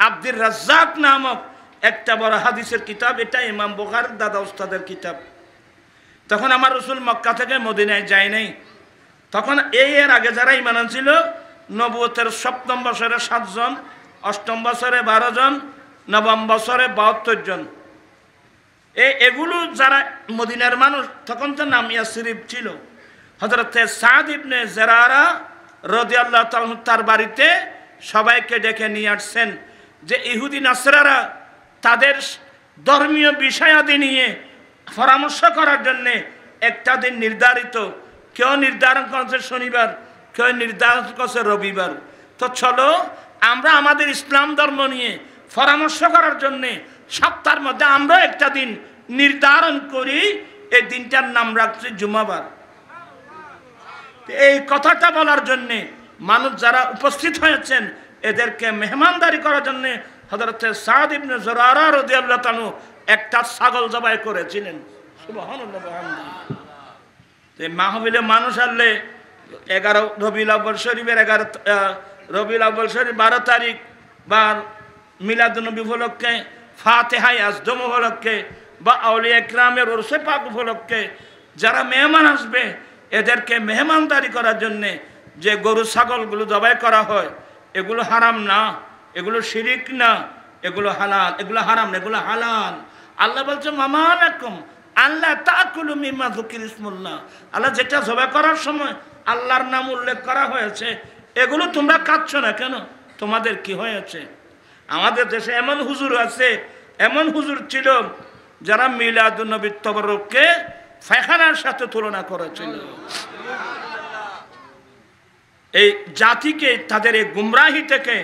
আব্দুর রাজ্জাক নামক একটা বড় হাদিসের কিতাব, এটা ইমাম বুখারীর দাদা উস্তাদের কিতাব। তখন আমার রাসূল মক্কা থেকে মদিনায় যায় নাই। তখন এর আগে যারা ঈমান আনছিল, নবুয়তের 7ম বছরে 7 জন, 8ম বছরে 12 জন, 9ম বছরে 72 জন। এগুলো যারা মদিনার মানুষ, তখন তো নাম ইয়াসরিব ছিল। হযরত সাদ ইবনে জরারা রাদিয়াল্লাহু তাআলা তার বাড়িতে সবাইকে ডেকে নিয়ে আসছেন যে ইহুদি নাসরারা তাদের ধর্মীয় বিষয়াদি নিয়ে পরামর্শ করার জন্যে একটা দিন নির্ধারিত, কেউ নির্ধারণ করেছে শনিবার, কেউ নির্ধারণ করছে রবিবার। তো চলো আমরা আমাদের ইসলাম ধর্ম নিয়ে পরামর্শ করার জন্যে সপ্তাহের মধ্যে আমরা একটা দিন নির্ধারণ করি, এই দিনটার নাম রাখছি জুমাবার। এই কথাটা বলার জন্যে মানুষ যারা উপস্থিত হয়েছেন এদেরকে মেহমানদারি করার জন্যে হযরত সাদ ইবনে জরারা রাদিয়াল্লাহু তাআলা একটা ছাগল জবাই করেছিলেন। সুবহানাল্লাহ। এই মাহফিলে মানুষ আসলে 11 রবিউল আউয়াল শরীফের 12 তারিখ বা মিলাদুন নবী উপলক্ষে, ফাতিহায়ে আজম উপলক্ষে বা আউলিয়া ইকরামের উরসে পাক উপলক্ষে যারা মেহমান আসবে এদেরকে মেহমানদারি করার জন্যে যে গরু ছাগলগুলো জবাই করা হয়, এগুলো হারাম না, এগুলো শিরিক না, এগুলো হালাল, এগুলো হারাম না, এগুলো হালাল। আল্লাহ বলছে মামালাকুম আল্লাহ তাকুলু মিম্মা যুকির ইসমুল্লাহ, আল্লাহ যেটা জবাই করার সময় আল্লাহর নাম উল্লেখ করা হয়েছে এগুলো তোমরা খাচ্ছ না কেন? তোমাদের কি হয়েছে? আমাদের দেশে এমন হুজুর আছে, এমন হুজুর ছিল যারা মিলাদুন নবীর তবরুককে ফায়খানার সাথে তুলনা করেছিল। এই জাতিকে তাদের এই গুমরাহি থেকে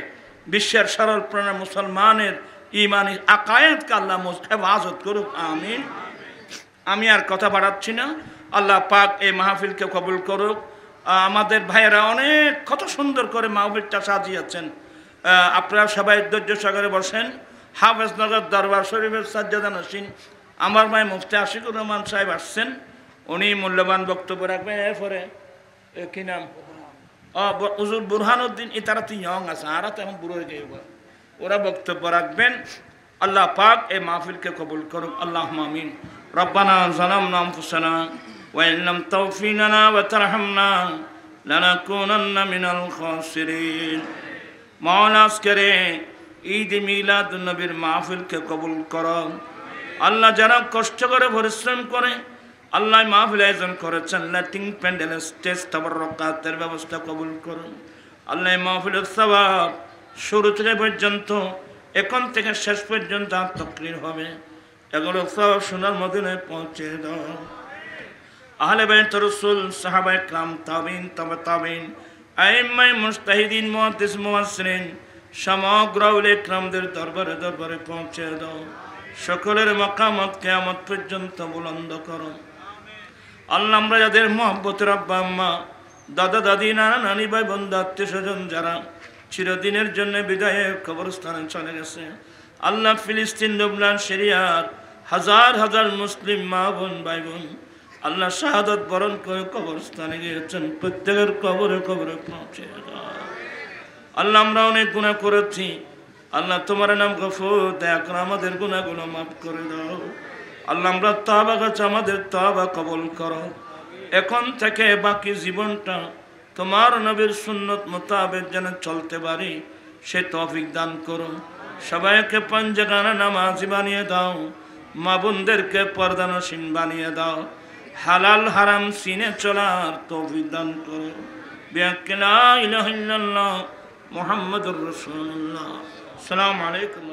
বিশ্বের সরল প্রাণ মুসলমানের ইমানি আকায়েদকে আল্লাহ হেফাজত করুক, আমিন। আমি আর কথা বাড়াচ্ছি না, আল্লাহ পাক এই মাহফিলকে কবুল করুক। আমাদের ভাইয়েরা অনেক কত সুন্দর করে মাহফিলটা সাজিয়েছেন। আপনারা সবাই ধৈর্য সহকারে বসেন। হাফেজনগর দরবার শরীফের সাজ্জাদা নসীন আমার ভাই মুফতি আশিকুর রহমান সাহেব আসছেন, উনি মূল্যবান বক্তব্য রাখবেন। এরপরে কি নাম, হুজুর বুরহানুদ্দিন, তারা তো ইয়ং আছে, আর তো এখন বুড়ো হয়ে গেছে, ওরা বক্তব্য রাখবেন। আল্লাহ পাক এই মাহফিলকে কবুল করুক, আল্লাহুম্মা আমিন। ربنا ظلمنا أنفسنا وإن لم تغفر لنا وترحمنا لنكونن من الخاسرين মাওলানা আজকের ঈদ মিলাদুন নবীর মাহফিলকে কবুল করো আল্লাহ। যারা কষ্ট করে পরিশ্রম করে আল্লাহ মাহফিল আয়োজন করেছেন, লাইটিং প্যান্ডেল স্টেজ তাবাররকাতের ব্যবস্থা কবুল করুন আল্লাহ। মাহফিলের সওয়াব শুরু থেকে পর্যন্ত এখন থেকে শেষ পর্যন্ত তাকরীর হবে, এগুলো সব সোনার মদিনায় পৌঁছে দাও। আহলে বাইত রাসূল, সাহাবায়ে কেরাম, তাবিঈন, তাবে তাবিঈন, আইম্মায়ে মুজতাহিদিন, মুহাদ্দিস, মুফাসসিরিন সমগ্র উলামায়ে কেরামদের দরবারে দরবারে পৌঁছে দাও। সকলের মাকামত কিয়ামত পর্যন্ত বুলন্দ করো আল্লাহ। আমরা যাদের মহব্বতের আব্বা আম্মা, দাদা দাদি, নানা নানি, ভাই বন্ধু, আত্মীয় স্বজন যারা চিরদিনের জন্য বিদায়ে কবরস্থানে চলে গেছে আল্লাহ, ফিলিস্তিন, লুবনান, সিরিয়ার হাজার হাজার মুসলিম মা বোন ভাই বোন আল্লাহ শাহাদাত বরণ করে কবরস্থানে গিয়েছেন, প্রত্যেকের কবরে কবরে পৌঁছে দাও আল্লাহ। আমরা অনেক গুনাহ করেছি আল্লাহ, তোমার নাম গফুর, দয়া করে আমাদের গুনাহগুলো মাফ করে দাও আল্লাহ। আমরা তওবা করছি, আমাদের তওবা কবুল করো। এখন থেকে বাকি জীবনটা তোমার নবীর সুন্নত মোতাবেক যেন চলতে পারি সে তৌফিক দান করো। সবাইকে পাঁচওয়াক্ত নামাজি বানিয়ে দাও, মা বোনদেরকে পর্দানশীন বানিয়ে দাও, হালাল হারাম সিনে চলার তৌফিক দান করো। বিহাক্কি লা ইলাহা ইল্লাল্লাহ মুহাম্মাদুর রাসূলুল্লাহ। আসসালামু আলাইকুম।